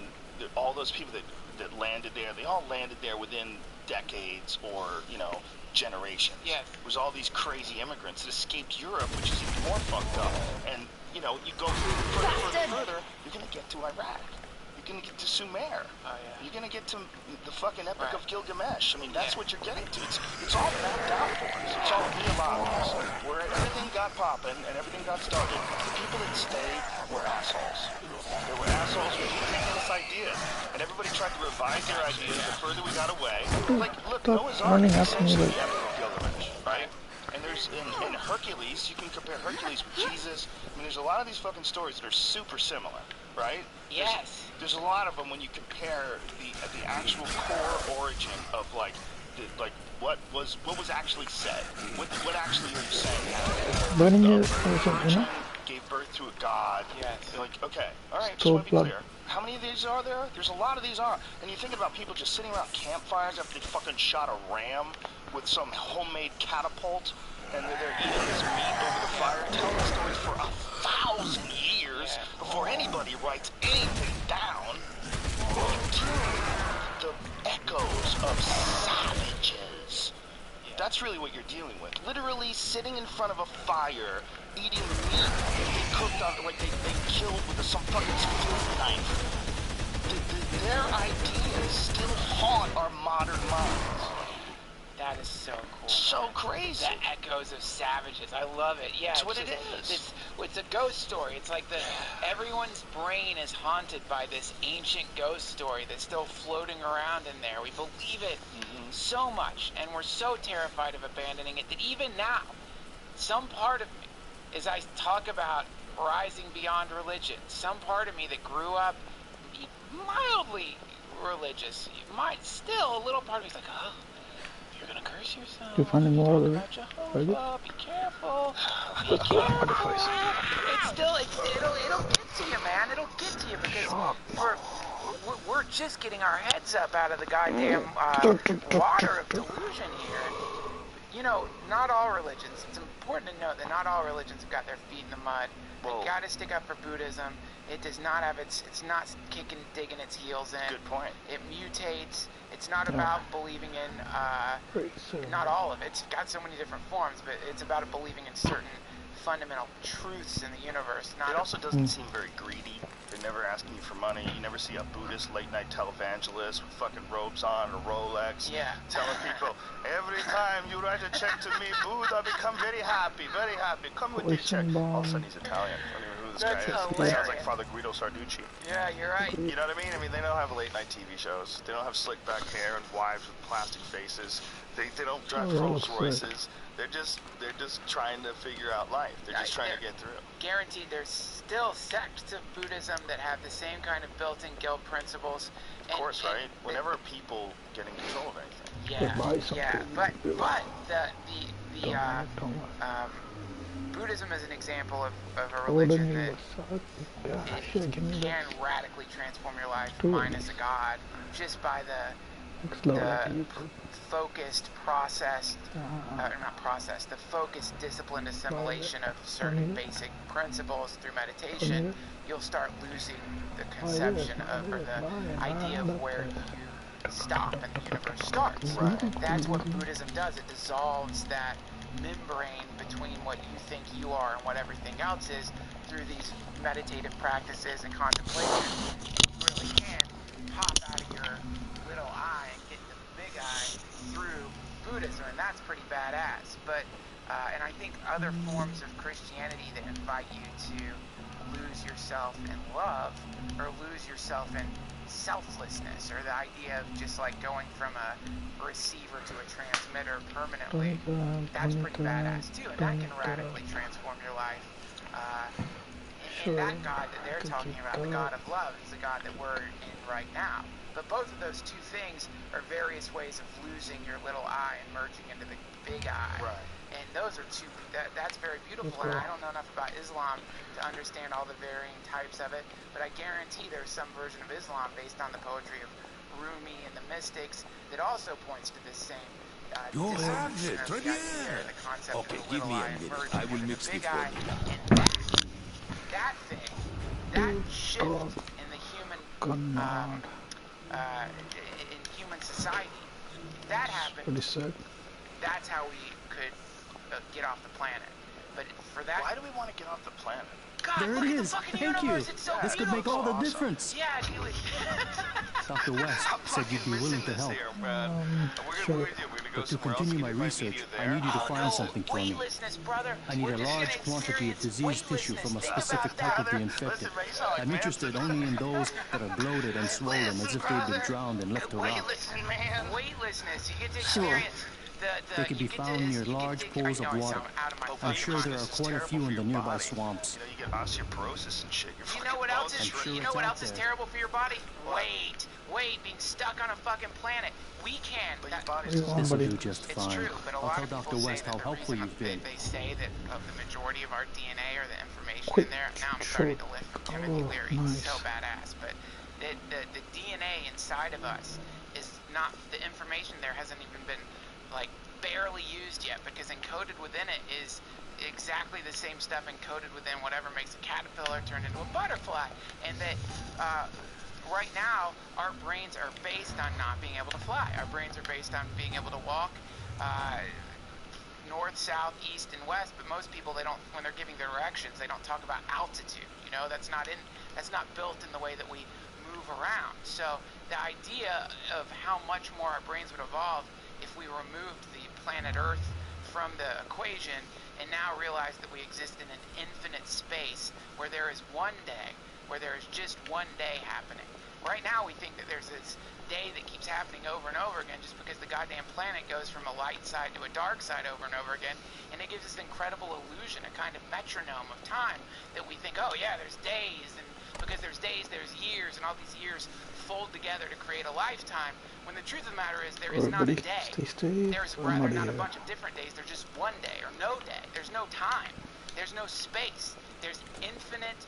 all those people that landed there, they all landed there within decades or, you know, generations. Yes. It was all these crazy immigrants that escaped Europe, which is even more fucked up. And, you know, you go further, you're going to get to Iraq. You're going to get to Sumer. Oh, yeah. You're going to get to the fucking Epic of Gilgamesh. I mean, that's what you're getting to. It's all mapped out for us. It's all realized. Where everything got popping and everything got started, the people that stayed were assholes. They were assholes with ridiculous ideas. And everybody tried to revise their ideas the further we got away. Like, look, Noah's Ark is essentially the Epic of Gilgamesh, right? And there's, in Hercules, you can compare Hercules with Jesus. I mean, there's a lot of these fucking stories that are super similar, right? Yes. There's a lot of them when you compare the actual core origin of what was actually said. What actually are you saying? Gave birth to a god. Yes. You're like, okay, all right, just want to be clear. How many of these are there? There's a lot of these are. And you think about people just sitting around campfires after they fucking shot a ram with some homemade catapult, and they're eating this meat over the fire, telling stories for 1,000 years before anybody writes anything down. echoes of savages. That's really what you're dealing with. Literally sitting in front of a fire, eating meat they cooked on, like they killed with some fucking flint knife. Their ideas still haunt our modern minds. That is so cool. So crazy. The echoes of savages. I love it. Yeah, That's what it is. It's a ghost story. It's like everyone's brain is haunted by this ancient ghost story that's still floating around in there. We believe it so much, and we're so terrified of abandoning it that even now, some part of me, as I talk about rising beyond religion, some part of me that grew up mildly religious, still a little part of me is like, oh, you're gonna curse yourself. You find more of it? Be careful. Be careful. It's still, it'll get to you, man. It'll get to you because we're just getting our heads up out of the goddamn water of delusion here. You know, not all religions. It's important to note that not all religions have got their feet in the mud. You gotta stick up for Buddhism. It does not have it's not digging its heels in. Good point. It mutates. It's not about believing in, not all of it. It's got so many different forms, but it's about believing in certain fundamental truths in the universe. It also doesn't seem very greedy. They're never asking you for money. You never see a Buddhist late-night televangelist with fucking robes on, a Rolex, telling people, every time you write a check to me, Buddha become very happy, very happy. Come with this check. All of a sudden he's Italian. I don't even know who this guy is. He sounds like Father Guido Sarducci. Yeah, you're right. You know what I mean? I mean, they don't have late-night TV shows. They don't have slick-back hair and wives with plastic faces. They don't drive Rolls Royces. They're just trying to figure out life. They're just trying to get through. Guaranteed, there's still sects of Buddhism that have the same kind of built-in guilt principles. Of course, right? Whenever people get in control of anything. Yeah. But Buddhism is an example of a religion that can radically transform your life, minus a god, just by the focused, the focused, disciplined assimilation of certain basic principles through meditation. You'll start losing the conception of, or the idea of where you stop and the universe starts. That's what Buddhism does. It dissolves that membrane between what you think you are and what everything else is through these meditative practices and contemplation. You really can pop out of your little eye and get the big eye through Buddhism, and that's pretty badass. But and I think other forms of Christianity that invite you to lose yourself in love or lose yourself in selflessness, or the idea of just like going from a receiver to a transmitter permanently, that's pretty badass too, and that can radically transform your life. And that God that they're talking about, the God of love, is the God that we're in right now. But both of those two things are various ways of losing your little eye and merging into the big eye. And those are two, that's very beautiful, and I don't know enough about Islam to understand all the varying types of it, but I guarantee there's some version of Islam based on the poetry of Rumi and the mystics that also points to this same You have it, très bien. Okay, give me a minute. I will mix it for you. That thing, that shift in the human, in human society, that happened. That's how we could get off the planet. But for that, why do we want to get off the planet? God, there it is. Thank you. So this could make all the difference. Yeah, Dr. West said you'd be willing to help. But to continue my research, I need you to find something for me. I need a large quantity of diseased tissue from a specific type of the infected. I'm interested only in those that are bloated and swollen as if they've been drowned and left to rot. Weightlessness, you get to experience. They can be found near large pools of water. I'm sure there are quite a few in the nearby swamps. You know, you get osteoporosis and shit. You know what else is is terrible for your body? Weight, being stuck on a fucking planet. We can. This will do just fine. It's true, but a I'll lot tell of Dr. people West say how helpful you've been. They say that of the majority of our DNA or the information in there. Now I'm starting to lift from Timothy Leary. He's so badass. But the DNA inside of us is not, the information there hasn't even been like barely used yet, because encoded within it is exactly the same stuff encoded within whatever makes a caterpillar turn into a butterfly. And that right now, our brains are based on not being able to fly. Our brains are based on being able to walk north, south, east, and west. But most people, they don't, when they're giving directions, they don't talk about altitude. You know, that's not built in the way that we move around. So the idea of how much more our brains would evolve if we removed the planet Earth from the equation and now realize that we exist in an infinite space where there is one day, where there is just one day happening. Right now we think that there's this day that keeps happening over and over again just because the goddamn planet goes from a light side to a dark side over and over again, and it gives this incredible illusion, a kind of metronome of time that we think, oh yeah, there's days, and because there's days, there's years, and all these years fold together to create a lifetime, when the truth of the matter is there is not a day. There's rather not a bunch of different days, there's just one day, or no day. There's no time. There's no space. There's infinite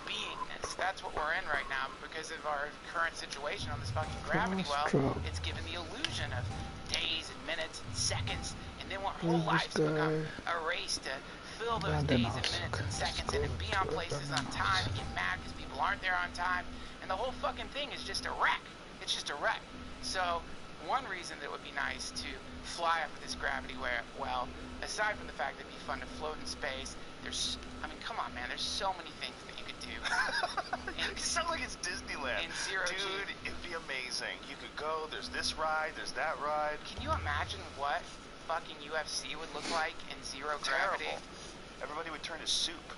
beingness. That's what we're in right now because of our current situation on this fucking gravity well. It's given the illusion of days and minutes and seconds, and then our whole lives become a race to fill those days and minutes and seconds in and be on places on time and get mad because people aren't there on time, and the whole fucking thing is just a wreck. It's just a wreck. So one reason that it would be nice to fly up with this gravity well, aside from the fact that it'd be fun to float in space, there's, I mean, come on, man, there's so many things that you could do. It sounds like it's Disneyland. In zero G. Dude, it'd be amazing. You could go, there's this ride, there's that ride. Can you imagine what fucking UFC would look like in zero gravity? Everybody would turn to soup.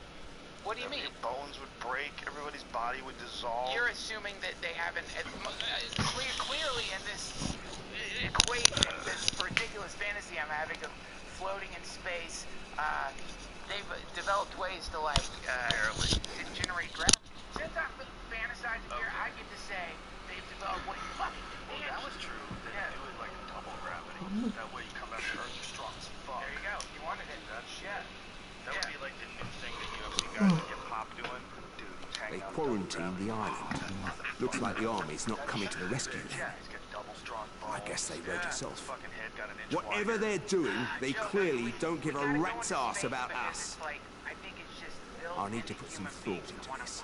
What do you mean? Your bones would break, everybody's body would dissolve. You're assuming that they haven't, clearly in this equation, this ridiculous fantasy I'm having of floating in space, they've developed ways to to generate gravity. Since I'm fantasizing here, I get to say they've developed ways. Fucking that was true. They do it like double gravity. That way you come back to Earth, you're strong as fuck. There you go. You wanted it. That would be like the new thing that UFC guys would get Pop doing. Dude, he's hanging They quarantined the island. Looks like the army's not coming to the rescue then. He's got double strong bones. I guess they rode us off. Fucking head got an inch Whatever wider. they're doing, they clearly don't give a rat's ass about us. I need to put some thought into this.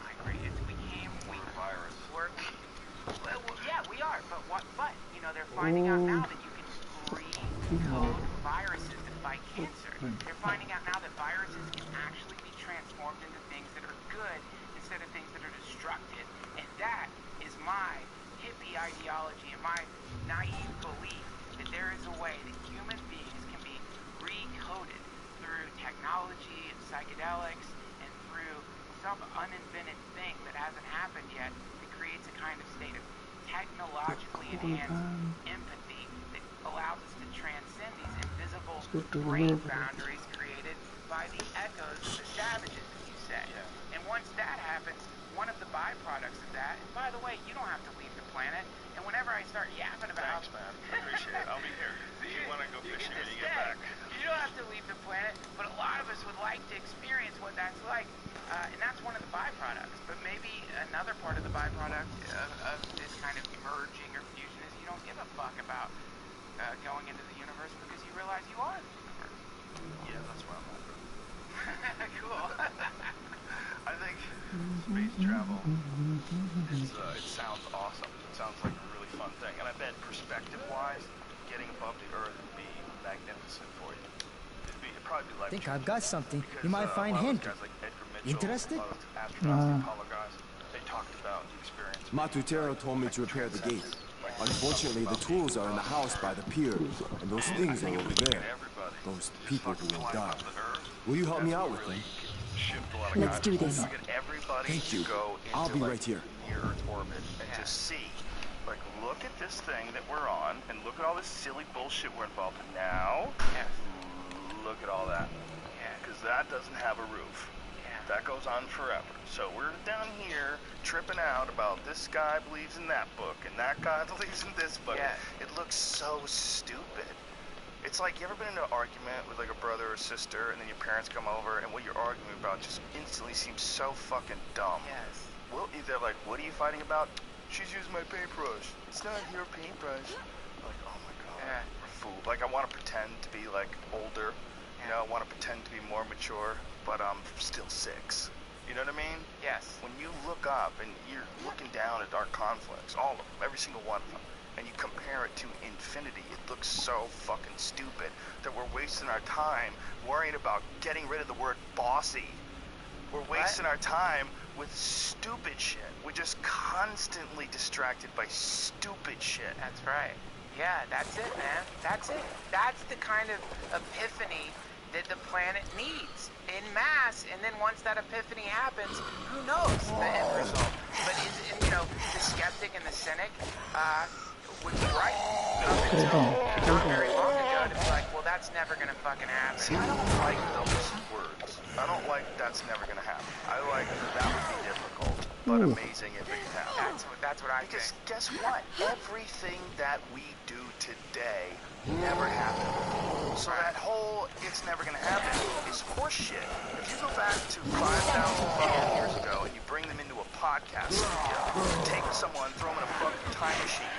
Yeah, we are, but you know, they're finding out now that you can recode viruses to fight cancer. They're finding out now that viruses can actually be transformed into things that are good instead of things that are destructive. And that is my hippie ideology and my naive belief that there is a way that human beings can be recoded through technology and psychedelics and through some uninvented thing that hasn't happened yet that creates a kind of state of technologically enhanced empathy that allows us to transcend these invisible brain boundaries created by the echoes of the savages, as you say. And once that happens, one of the byproducts of that, and by the way, you don't have to leave the planet, and whenever I start yapping about... Thanks, man. Appreciate it. I'll be here. You want to go fishing when you get back. You don't have to leave the planet, but a lot of us would like to experience what that's like, and that's one of the byproducts. But maybe another part of the byproduct of this kind of merging or fusion is you don't give a fuck about going into the universe because you realize you are the universe. Yeah, that's where I'm at. Cool. I think space travel, it sounds awesome. It sounds like a really fun thing. And I bet perspective-wise, getting above the Earth would be magnificent for you. It'd probably be like... I think I've got something you might find handy. Interested? They talked about the experience. Matutero told me to repair the gate. Unfortunately, the tools are in the house by the pier, and those things are over there. Those people who will die. Will you help me out with them? Let's do this. Thank you. I'll be right here. Near Earth orbit and to see, like, look at this thing that we're on, and look at all this silly bullshit we're involved in now. Look at all that. Because that doesn't have a roof. That goes on forever. So we're down here tripping out about this guy believes in that book and that guy believes in this book. It looks so stupid. It's like, you ever been in an argument with like a brother or sister and then your parents come over and what you're arguing about just instantly seems so fucking dumb. Well, they're like, what are you fighting about? She's using my paintbrush. It's not your paintbrush. I'm like, oh my god, we're fooled. Like, I want to pretend to be like older. You know, I want to pretend to be more mature, but I'm still 6. You know what I mean? Yes. When you look up and you're looking down at our conflicts, all of them, every single one of them, and you compare it to infinity, it looks so fucking stupid that we're wasting our time worrying about getting rid of the word bossy. We're wasting our time with stupid shit. We're just constantly distracted by stupid shit. That's right. Yeah, that's it, man. That's it. That's the kind of epiphany that the planet needs in mass, and then once that epiphany happens, who knows the end result? But the skeptic and the cynic would be right up until not very long ago to be like, well, that's never gonna fucking happen. See, I don't like those words. I don't like that's never gonna happen. I like that would be difficult, but amazing if it could happen. That's what I think. Because guess what? Everything that we do today never happened before. So that whole it's never gonna happen is horseshit. If you go back to 5,000 years ago and you bring them into a podcast studio, take someone, throw them in a fucking time machine,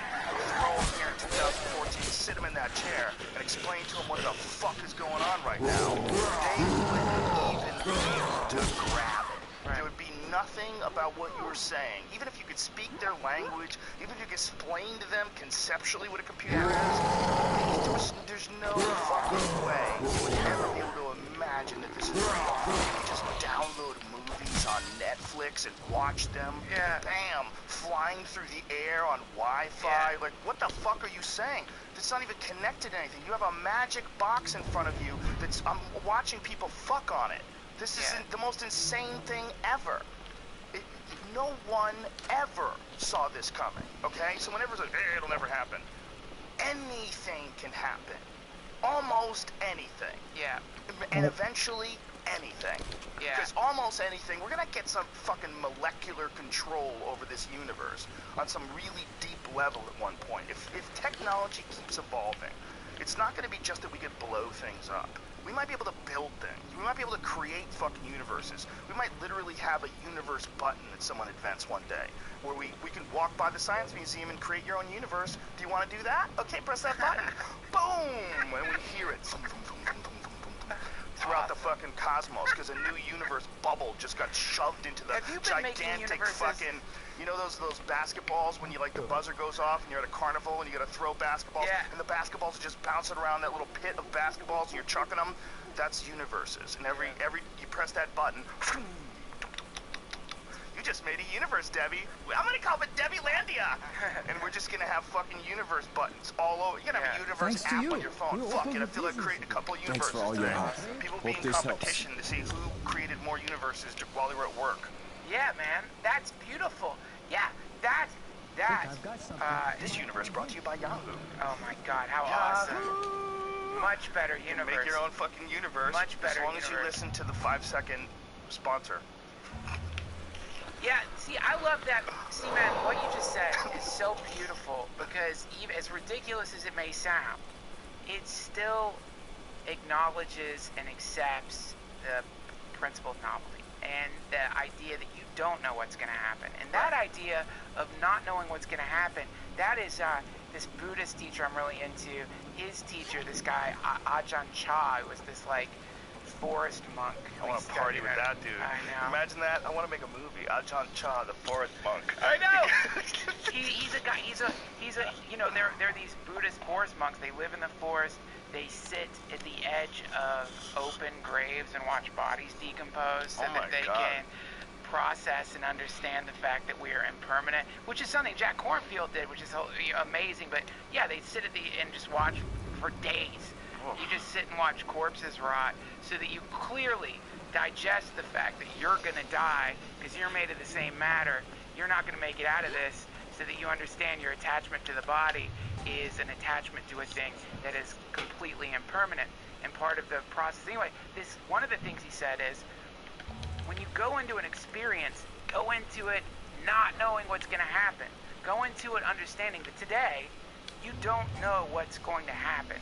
throw them here in 2014, sit them in that chair, and explain to them what the fuck is going on right now, they wouldn't even be able to grab it. There would be nothing about what you were saying. Even if you could speak their language, even if you could explain to them conceptually what a computer is, there's no fucking way you would ever be able to imagine that this is real. You could just download movies on Netflix and watch them. Yeah. Bam! Flying through the air on Wi-Fi. Like, what the fuck are you saying? It's not even connected to anything. You have a magic box in front of you that's... I'm watching people fuck on it. This is the most insane thing ever. No one ever saw this coming, okay? So whenever it's like, it'll never happen. Anything can happen. Almost anything. Yeah. And eventually, anything. Yeah. Because almost anything, we're gonna get some fucking molecular control over this universe on some really deep level at one point. If technology keeps evolving, it's not gonna be just that we could blow things up. We might be able to build things. We might be able to create fucking universes. We might literally have a universe button that someone invents one day, where we can walk by the science museum and create your own universe. Do you want to do that? Okay, press that button. Boom! And we hear it throughout the fucking cosmos, because a new universe bubble just got shoved into the gigantic fucking... You know those basketballs when you the buzzer goes off and you're at a carnival and you gotta throw basketballs and the basketballs are just bouncing around that little pit of basketballs and you're chucking them? That's universes. And every you press that button, you just made a universe, Debbie. I'm gonna call it Debbie-landia. And we're just gonna have fucking universe buttons all over. You're gonna have a universe app on your phone. Fuck it, I feel like creating a couple of universes today. People being in competition to see who created more universes while they were at work. Yeah, man, that's beautiful. Yeah, that. This universe brought to you by Yahoo. Oh my God, how awesome! Much better universe. Make your own fucking universe. Much better. As long as you listen to the 5-second sponsor. Yeah, see, I love that. See, man, what you just said is so beautiful because even as ridiculous as it may sound, it still acknowledges and accepts the principle of novelty. And the idea that you don't know what's going to happen. And that idea of not knowing what's going to happen, that is this Buddhist teacher I'm really into. His teacher, this guy, Ajahn Chah, who was this, forest monk. I want to party with that dude. I know. Imagine that. I want to make a movie. Ajahn Chah, the forest monk. I know! he's a guy, they're these Buddhist forest monks. They live in the forest. They sit at the edge of open graves and watch bodies decompose so that they can process and understand the fact that we are impermanent, which is something Jack Kornfield did, which is amazing. But yeah, they sit and just watch for days. You just sit and watch corpses rot so that you clearly digest the fact that you're going to die because you're made of the same matter. You're not going to make it out of this, so that you understand your attachment to the body is an attachment to a thing that is completely impermanent and part of the process. Anyway, one of the things he said is, when you go into an experience, go into it not knowing what's going to happen. Go into it understanding that today, you don't know what's going to happen.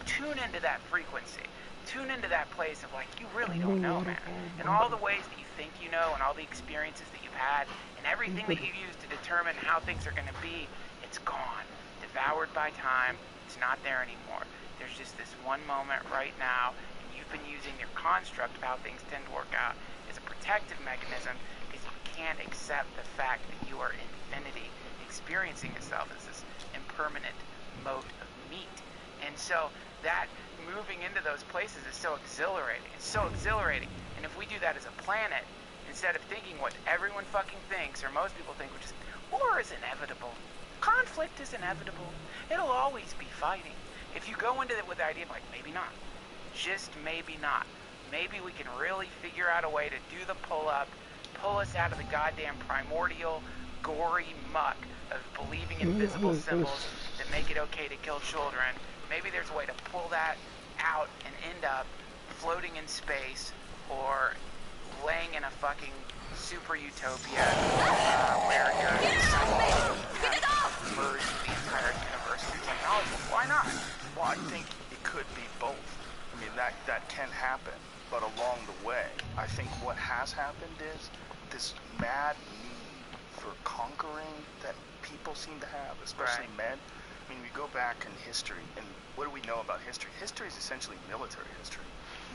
Tune into that frequency. Tune into that place of you really don't know, man. And all the ways that you think you know and all the experiences that you've had and everything that you use to determine how things are going to be, it's gone. Devoured by time. It's not there anymore. There's just this one moment right now, and you've been using your construct of how things tend to work out as a protective mechanism because you can't accept the fact that you are infinity experiencing itself as this impermanent mote of meat. And so that moving into those places is so exhilarating. It's so exhilarating. And if we do that as a planet, instead of thinking what everyone fucking thinks, or most people think, which is war is inevitable. Conflict is inevitable. It'll always be fighting. If you go into it with the idea of like, maybe not, just maybe not. Maybe we can really figure out a way to do the pull-up, pull us out of the goddamn primordial, gory muck of believing in visible symbols that make it okay to kill children. Maybe there's a way to pull that out and end up floating in space or laying in a fucking super utopia where you're merged with the entire universe through technology. Why not? Well, I think it could be both. I mean, that can happen, but along the way, I think what has happened is this mad need for conquering that people seem to have, especially men. I mean, we go back in history, and what do we know about history? History is essentially military history.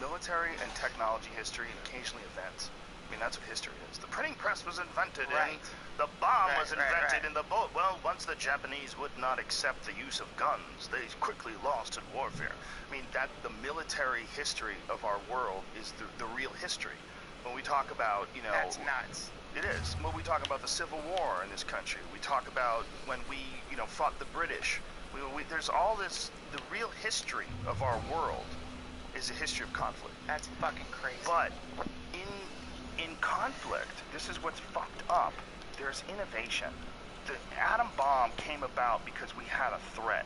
Military and technology history, and occasionally events. I mean, that's what history is. The printing press was invented, and the bomb was invented in the boat. Well, once the Japanese would not accept the use of guns, they quickly lost in warfare. I mean, that the military history of our world is the real history. When we talk about, you know... That's nuts. It is. When we talk about the Civil War in this country, we talk about when we, you know, fought the British. There's all this, the real history of our world is a history of conflict. That's fucking crazy. But in conflict, this is what's fucked up. There's innovation. The atom bomb came about because we had a threat.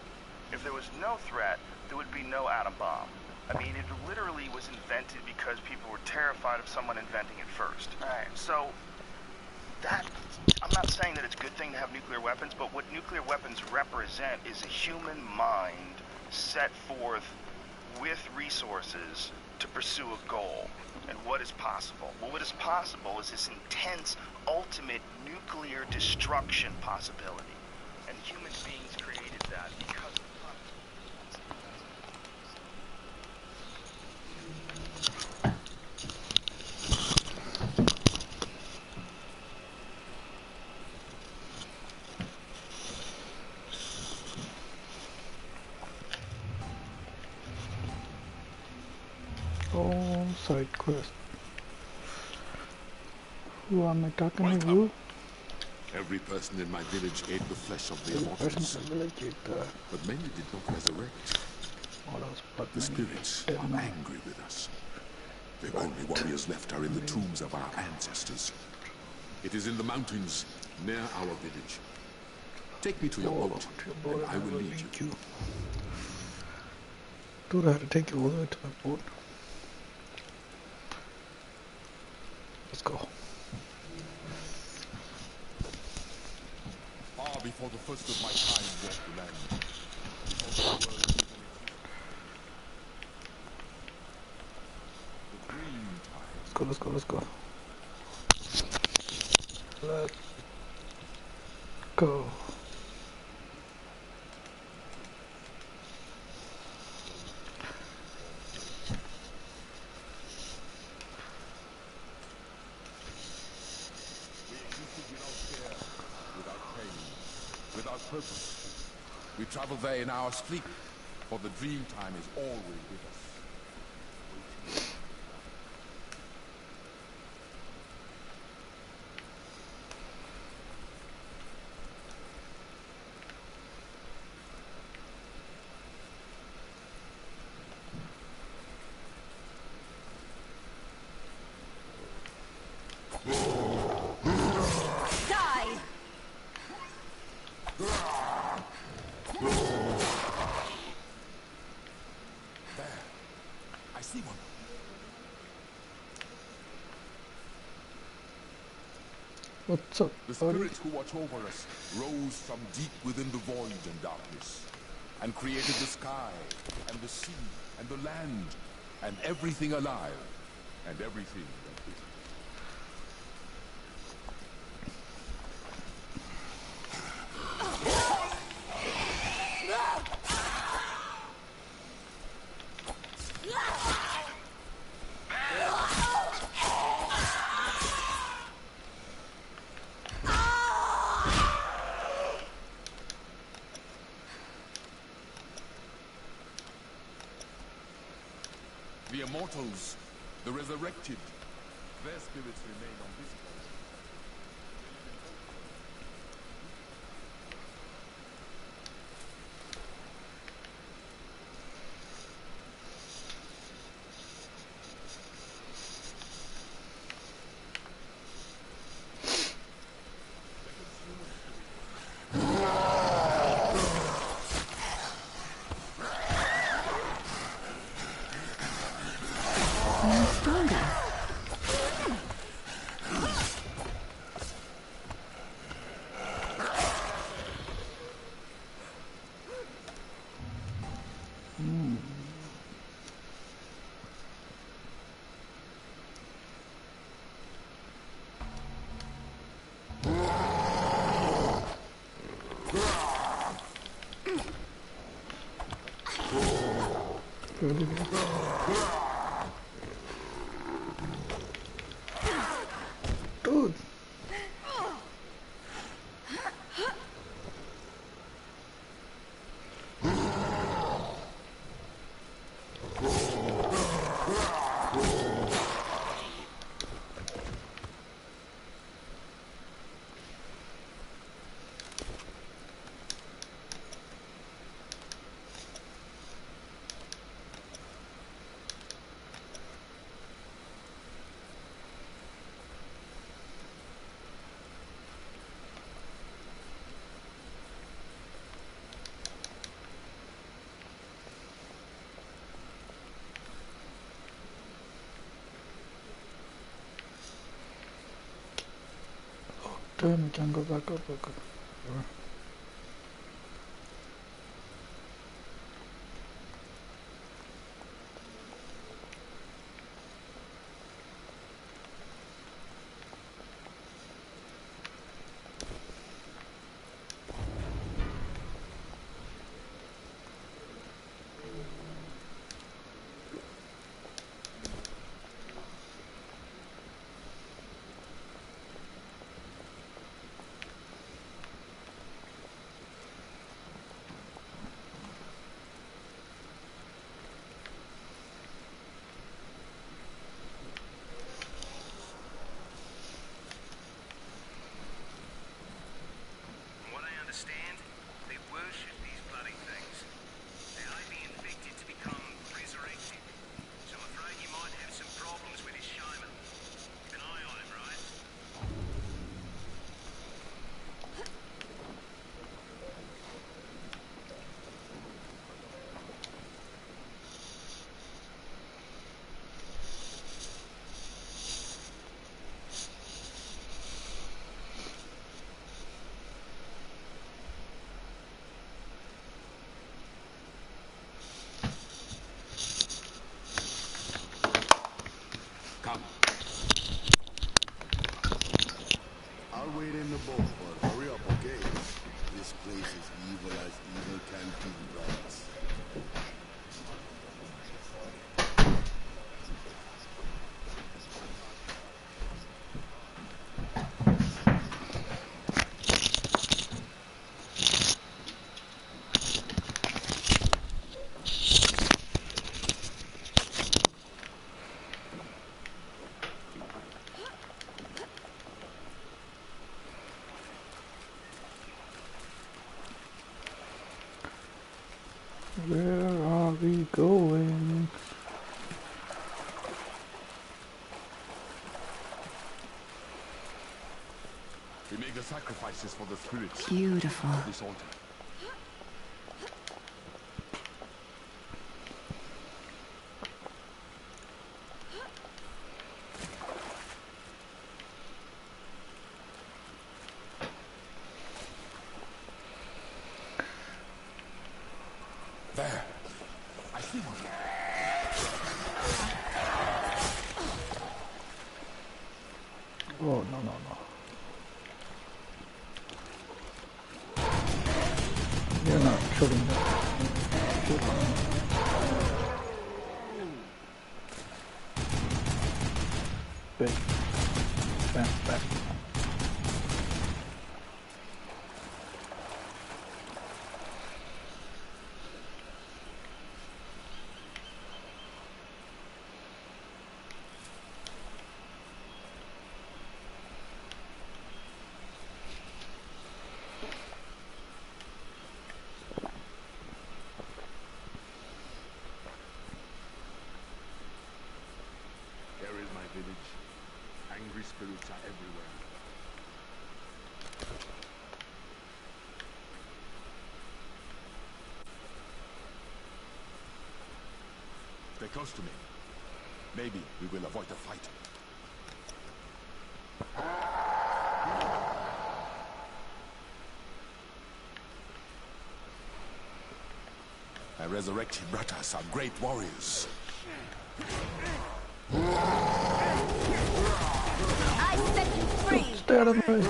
If there was no threat, there would be no atom bomb. I mean, it literally was invented because people were terrified of someone inventing it first. Right. So that, I'm not saying that it's a good thing to have nuclear weapons, but what nuclear weapons represent is a human mind set forth with resources to pursue a goal. And what is possible? Well, what is possible is this intense, ultimate nuclear destruction possibility. And human beings created that because side quest. Who am I talking to? Who? Every person in my village ate the flesh of the immortals, but many did not resurrect. The spirits are angry with us. The only warriors left are in the tombs of our ancestors. It is in the mountains near our village. Take me to your boat, and I will lead you. Dude, I have to take you all the way to my boat. Let's go. Far before the first of my kind walked the land. Let's go. Let's go. Without purpose. We travel there in our sleep, for the dream time is always with us. What's up, the spirits who watch over us rose from deep within the void and darkness, and created the sky, and the sea, and the land, and everything alive, and everything that is. The immortals, the resurrected, their spirits remain on this planet. Dude. Damn, we can't go back up. I'll wait in the boat, but hurry up, okay? This place is evil as evil can be, brothers. Where are we going? We make the sacrifices for the spirits. Beautiful. This altar. There. I see one. Oh, no. You're not shooting that. Shoot on him. Big. Back. spirits are everywhere. Stay close to me. Maybe we will avoid a fight. I resurrected Bratas, our great warriors. I set you free. Stay out of my way.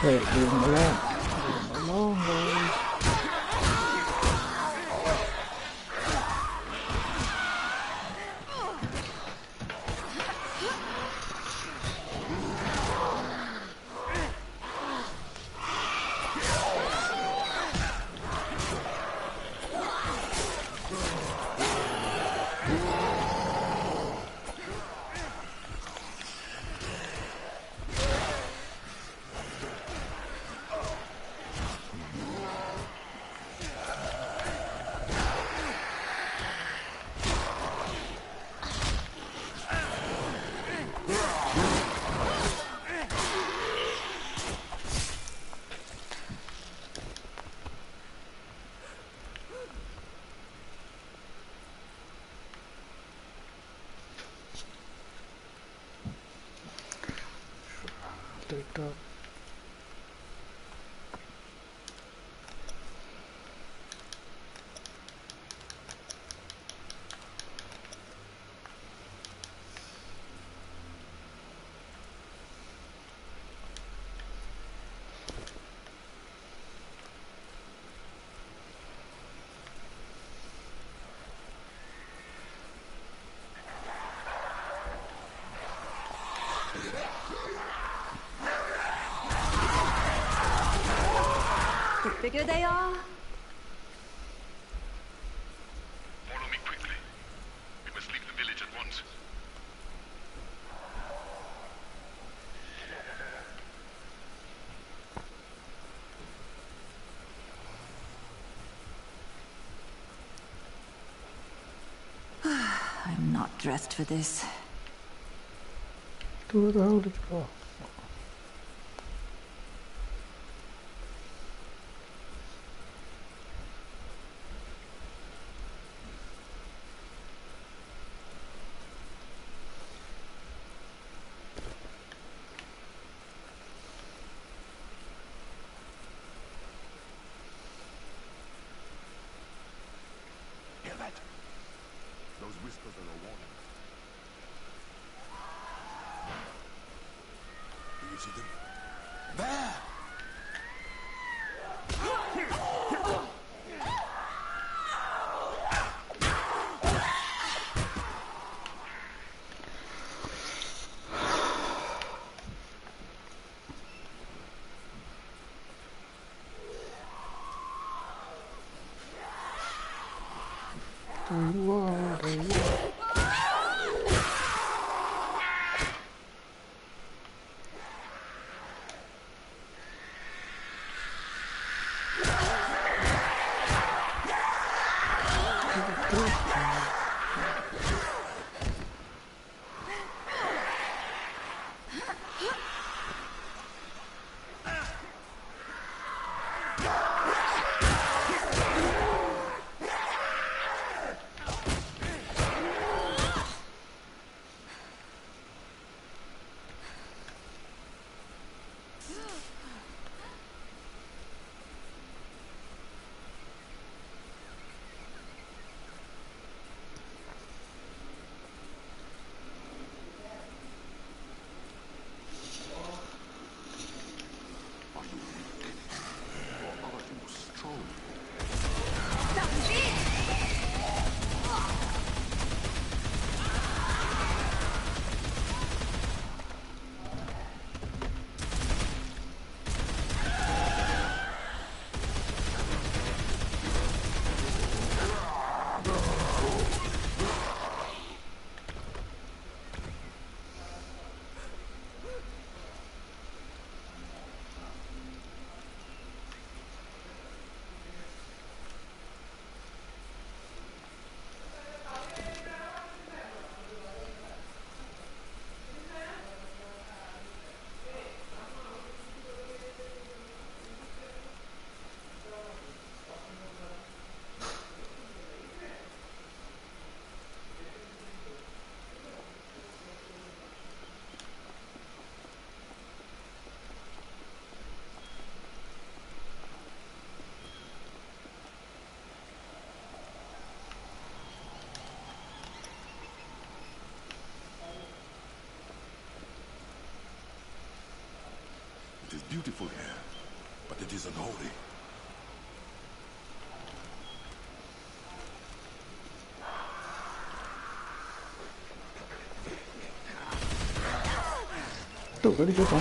Hey, leave him alone. Leave him alone, guys. Take that. The bigger they are, Follow me quickly. We must leave the village at once. I'm not dressed for this. Where the hell did it go? Hear that? Those whispers are a warning. Do you see them? There! There you are, there you are. isn't holy. Tuh, tadi siapa?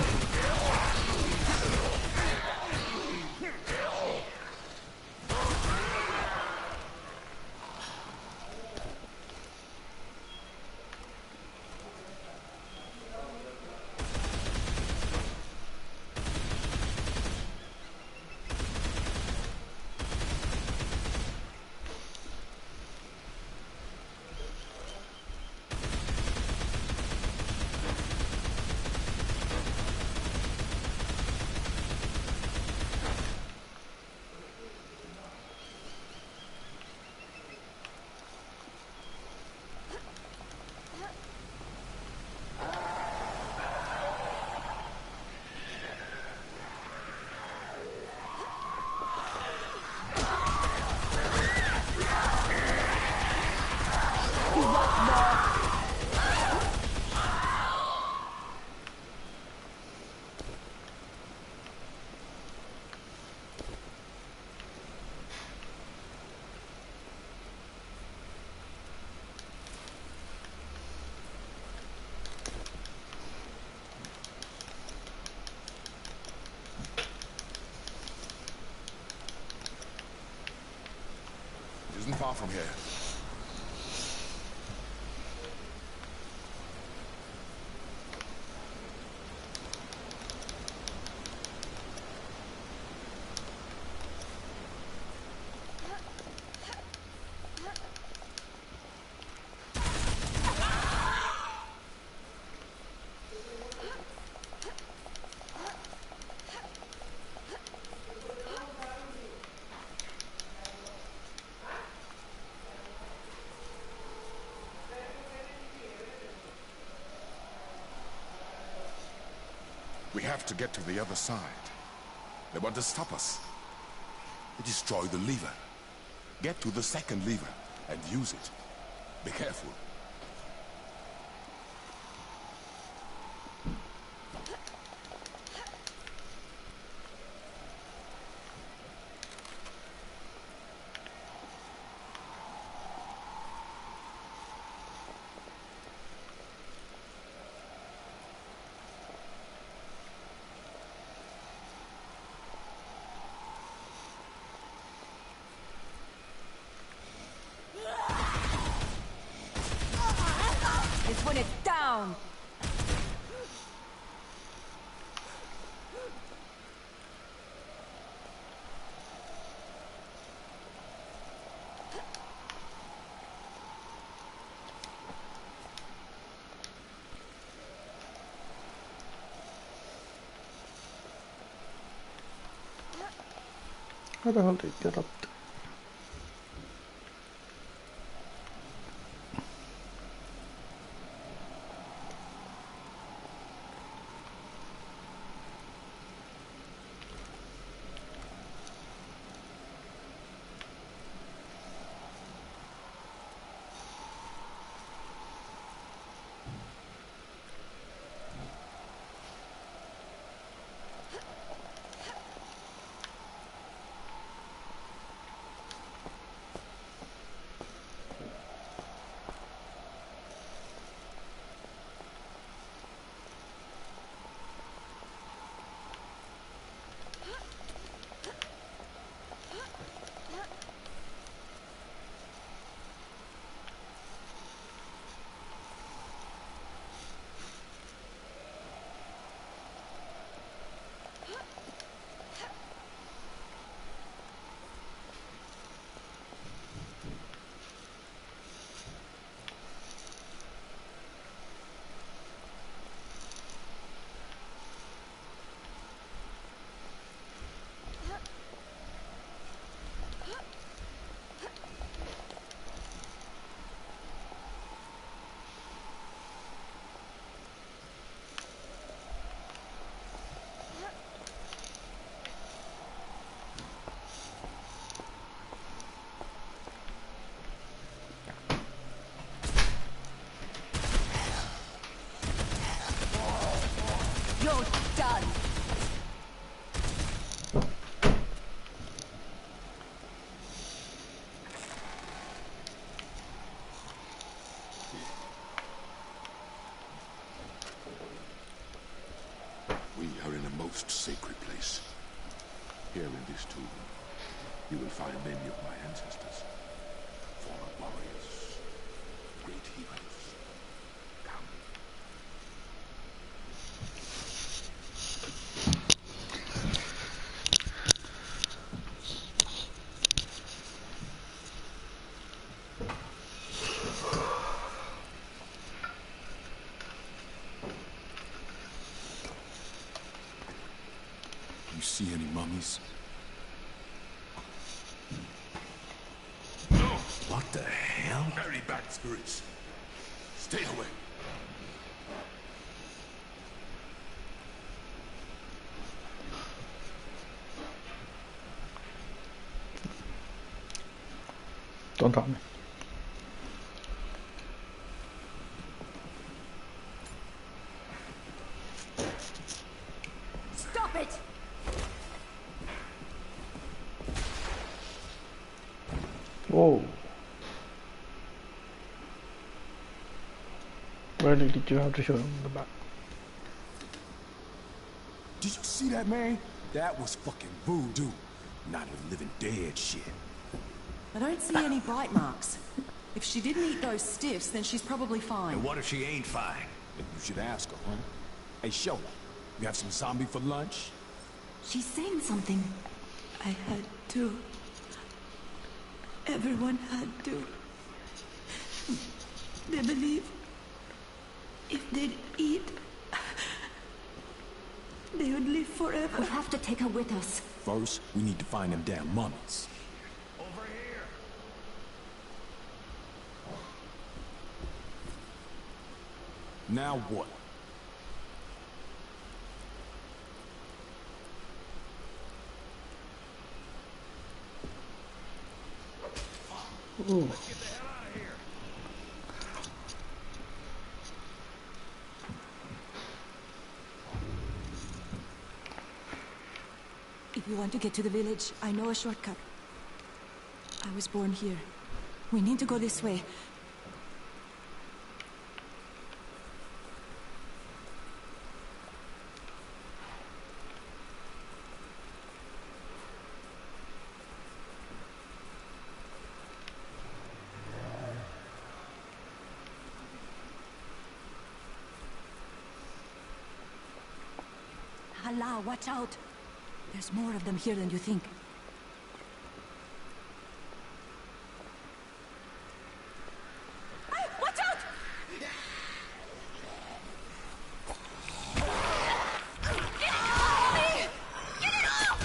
Isn't far from here. We have to get to the other side. They want to stop us. Destroy the lever. Get to the second lever and use it. Be careful. It's when it's down. How the hell did it get up? most sacred place. Here in this tomb, you will find many of my ancestors. Fallen warriors, great heroes. Come. You see any mummies? No! What the hell? Very bad spirits. Stay away. Don't tell me. Stop it! Whoa. Really, did you have to show him the back? Did you see that, man? That was fucking voodoo. Not a living dead shit. I don't see any bite marks. If she didn't eat those stiffs, then she's probably fine. And what if she ain't fine? You should ask her, huh? Hey, Shola, you have some zombie for lunch? She's saying something. I had to. Everyone had to. They believe if they'd eat, they would live forever. We have to take her with us. First, we need to find them damn mummies. Over here. Now what? Ooh. If you want to get to the village, I know a shortcut. I was born here. We need to go this way. Allah, watch out! There's more of them here than you think. Hey, watch out! Get it off me! Get it off!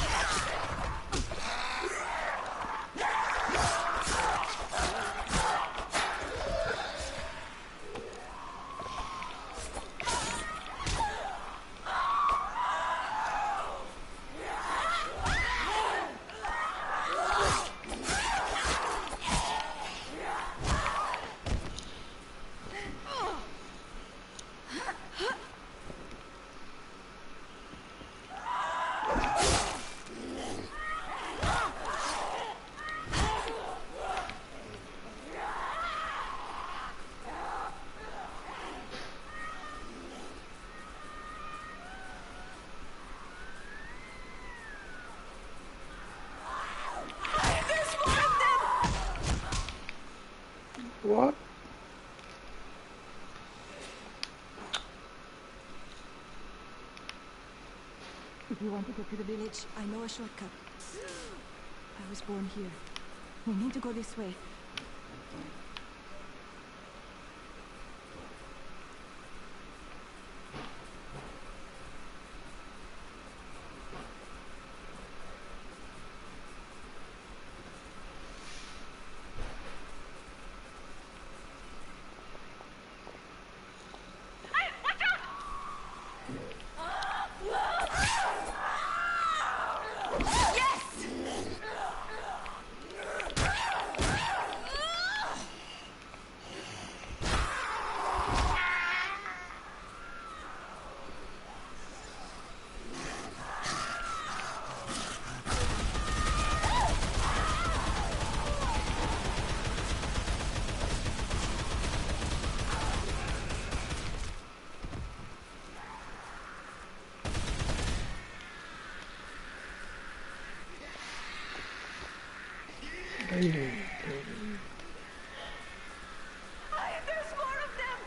What? If you want to get to the village, I know a shortcut. I was born here. We need to go this way. There's more of them!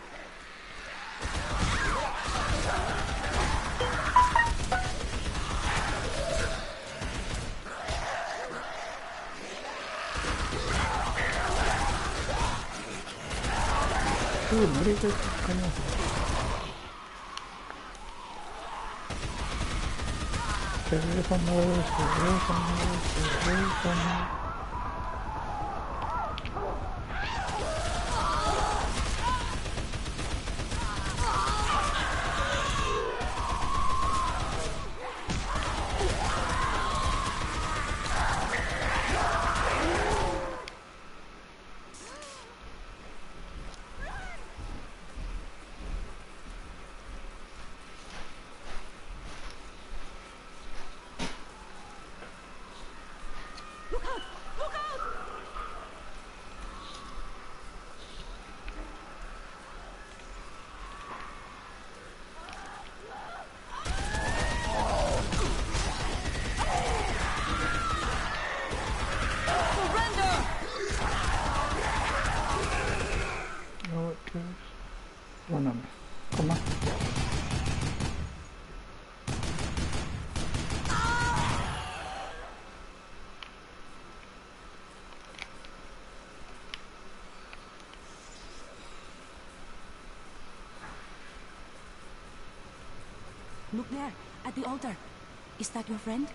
Look out! Look out! Surrender! No, it goes. Run on me. Come on. Look there, at the altar. Is that your friend?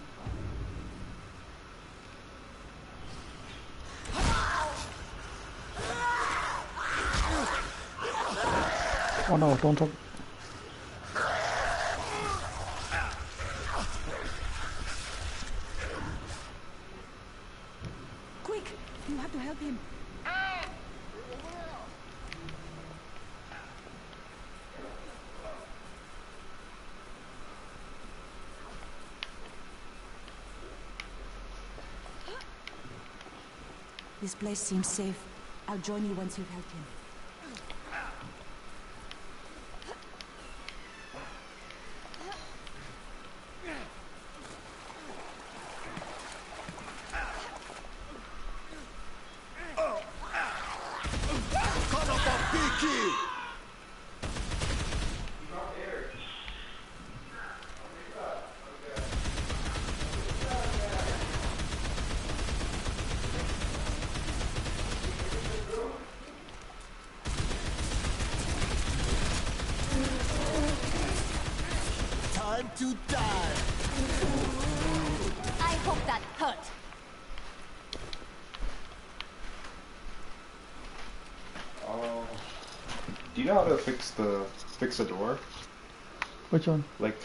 Oh no, don't talk. Quick! You have to help him. This place seems safe. I'll join you once you've helped him. Time to die. I hope that hurt. Do you know how to fix a door? Which one? Like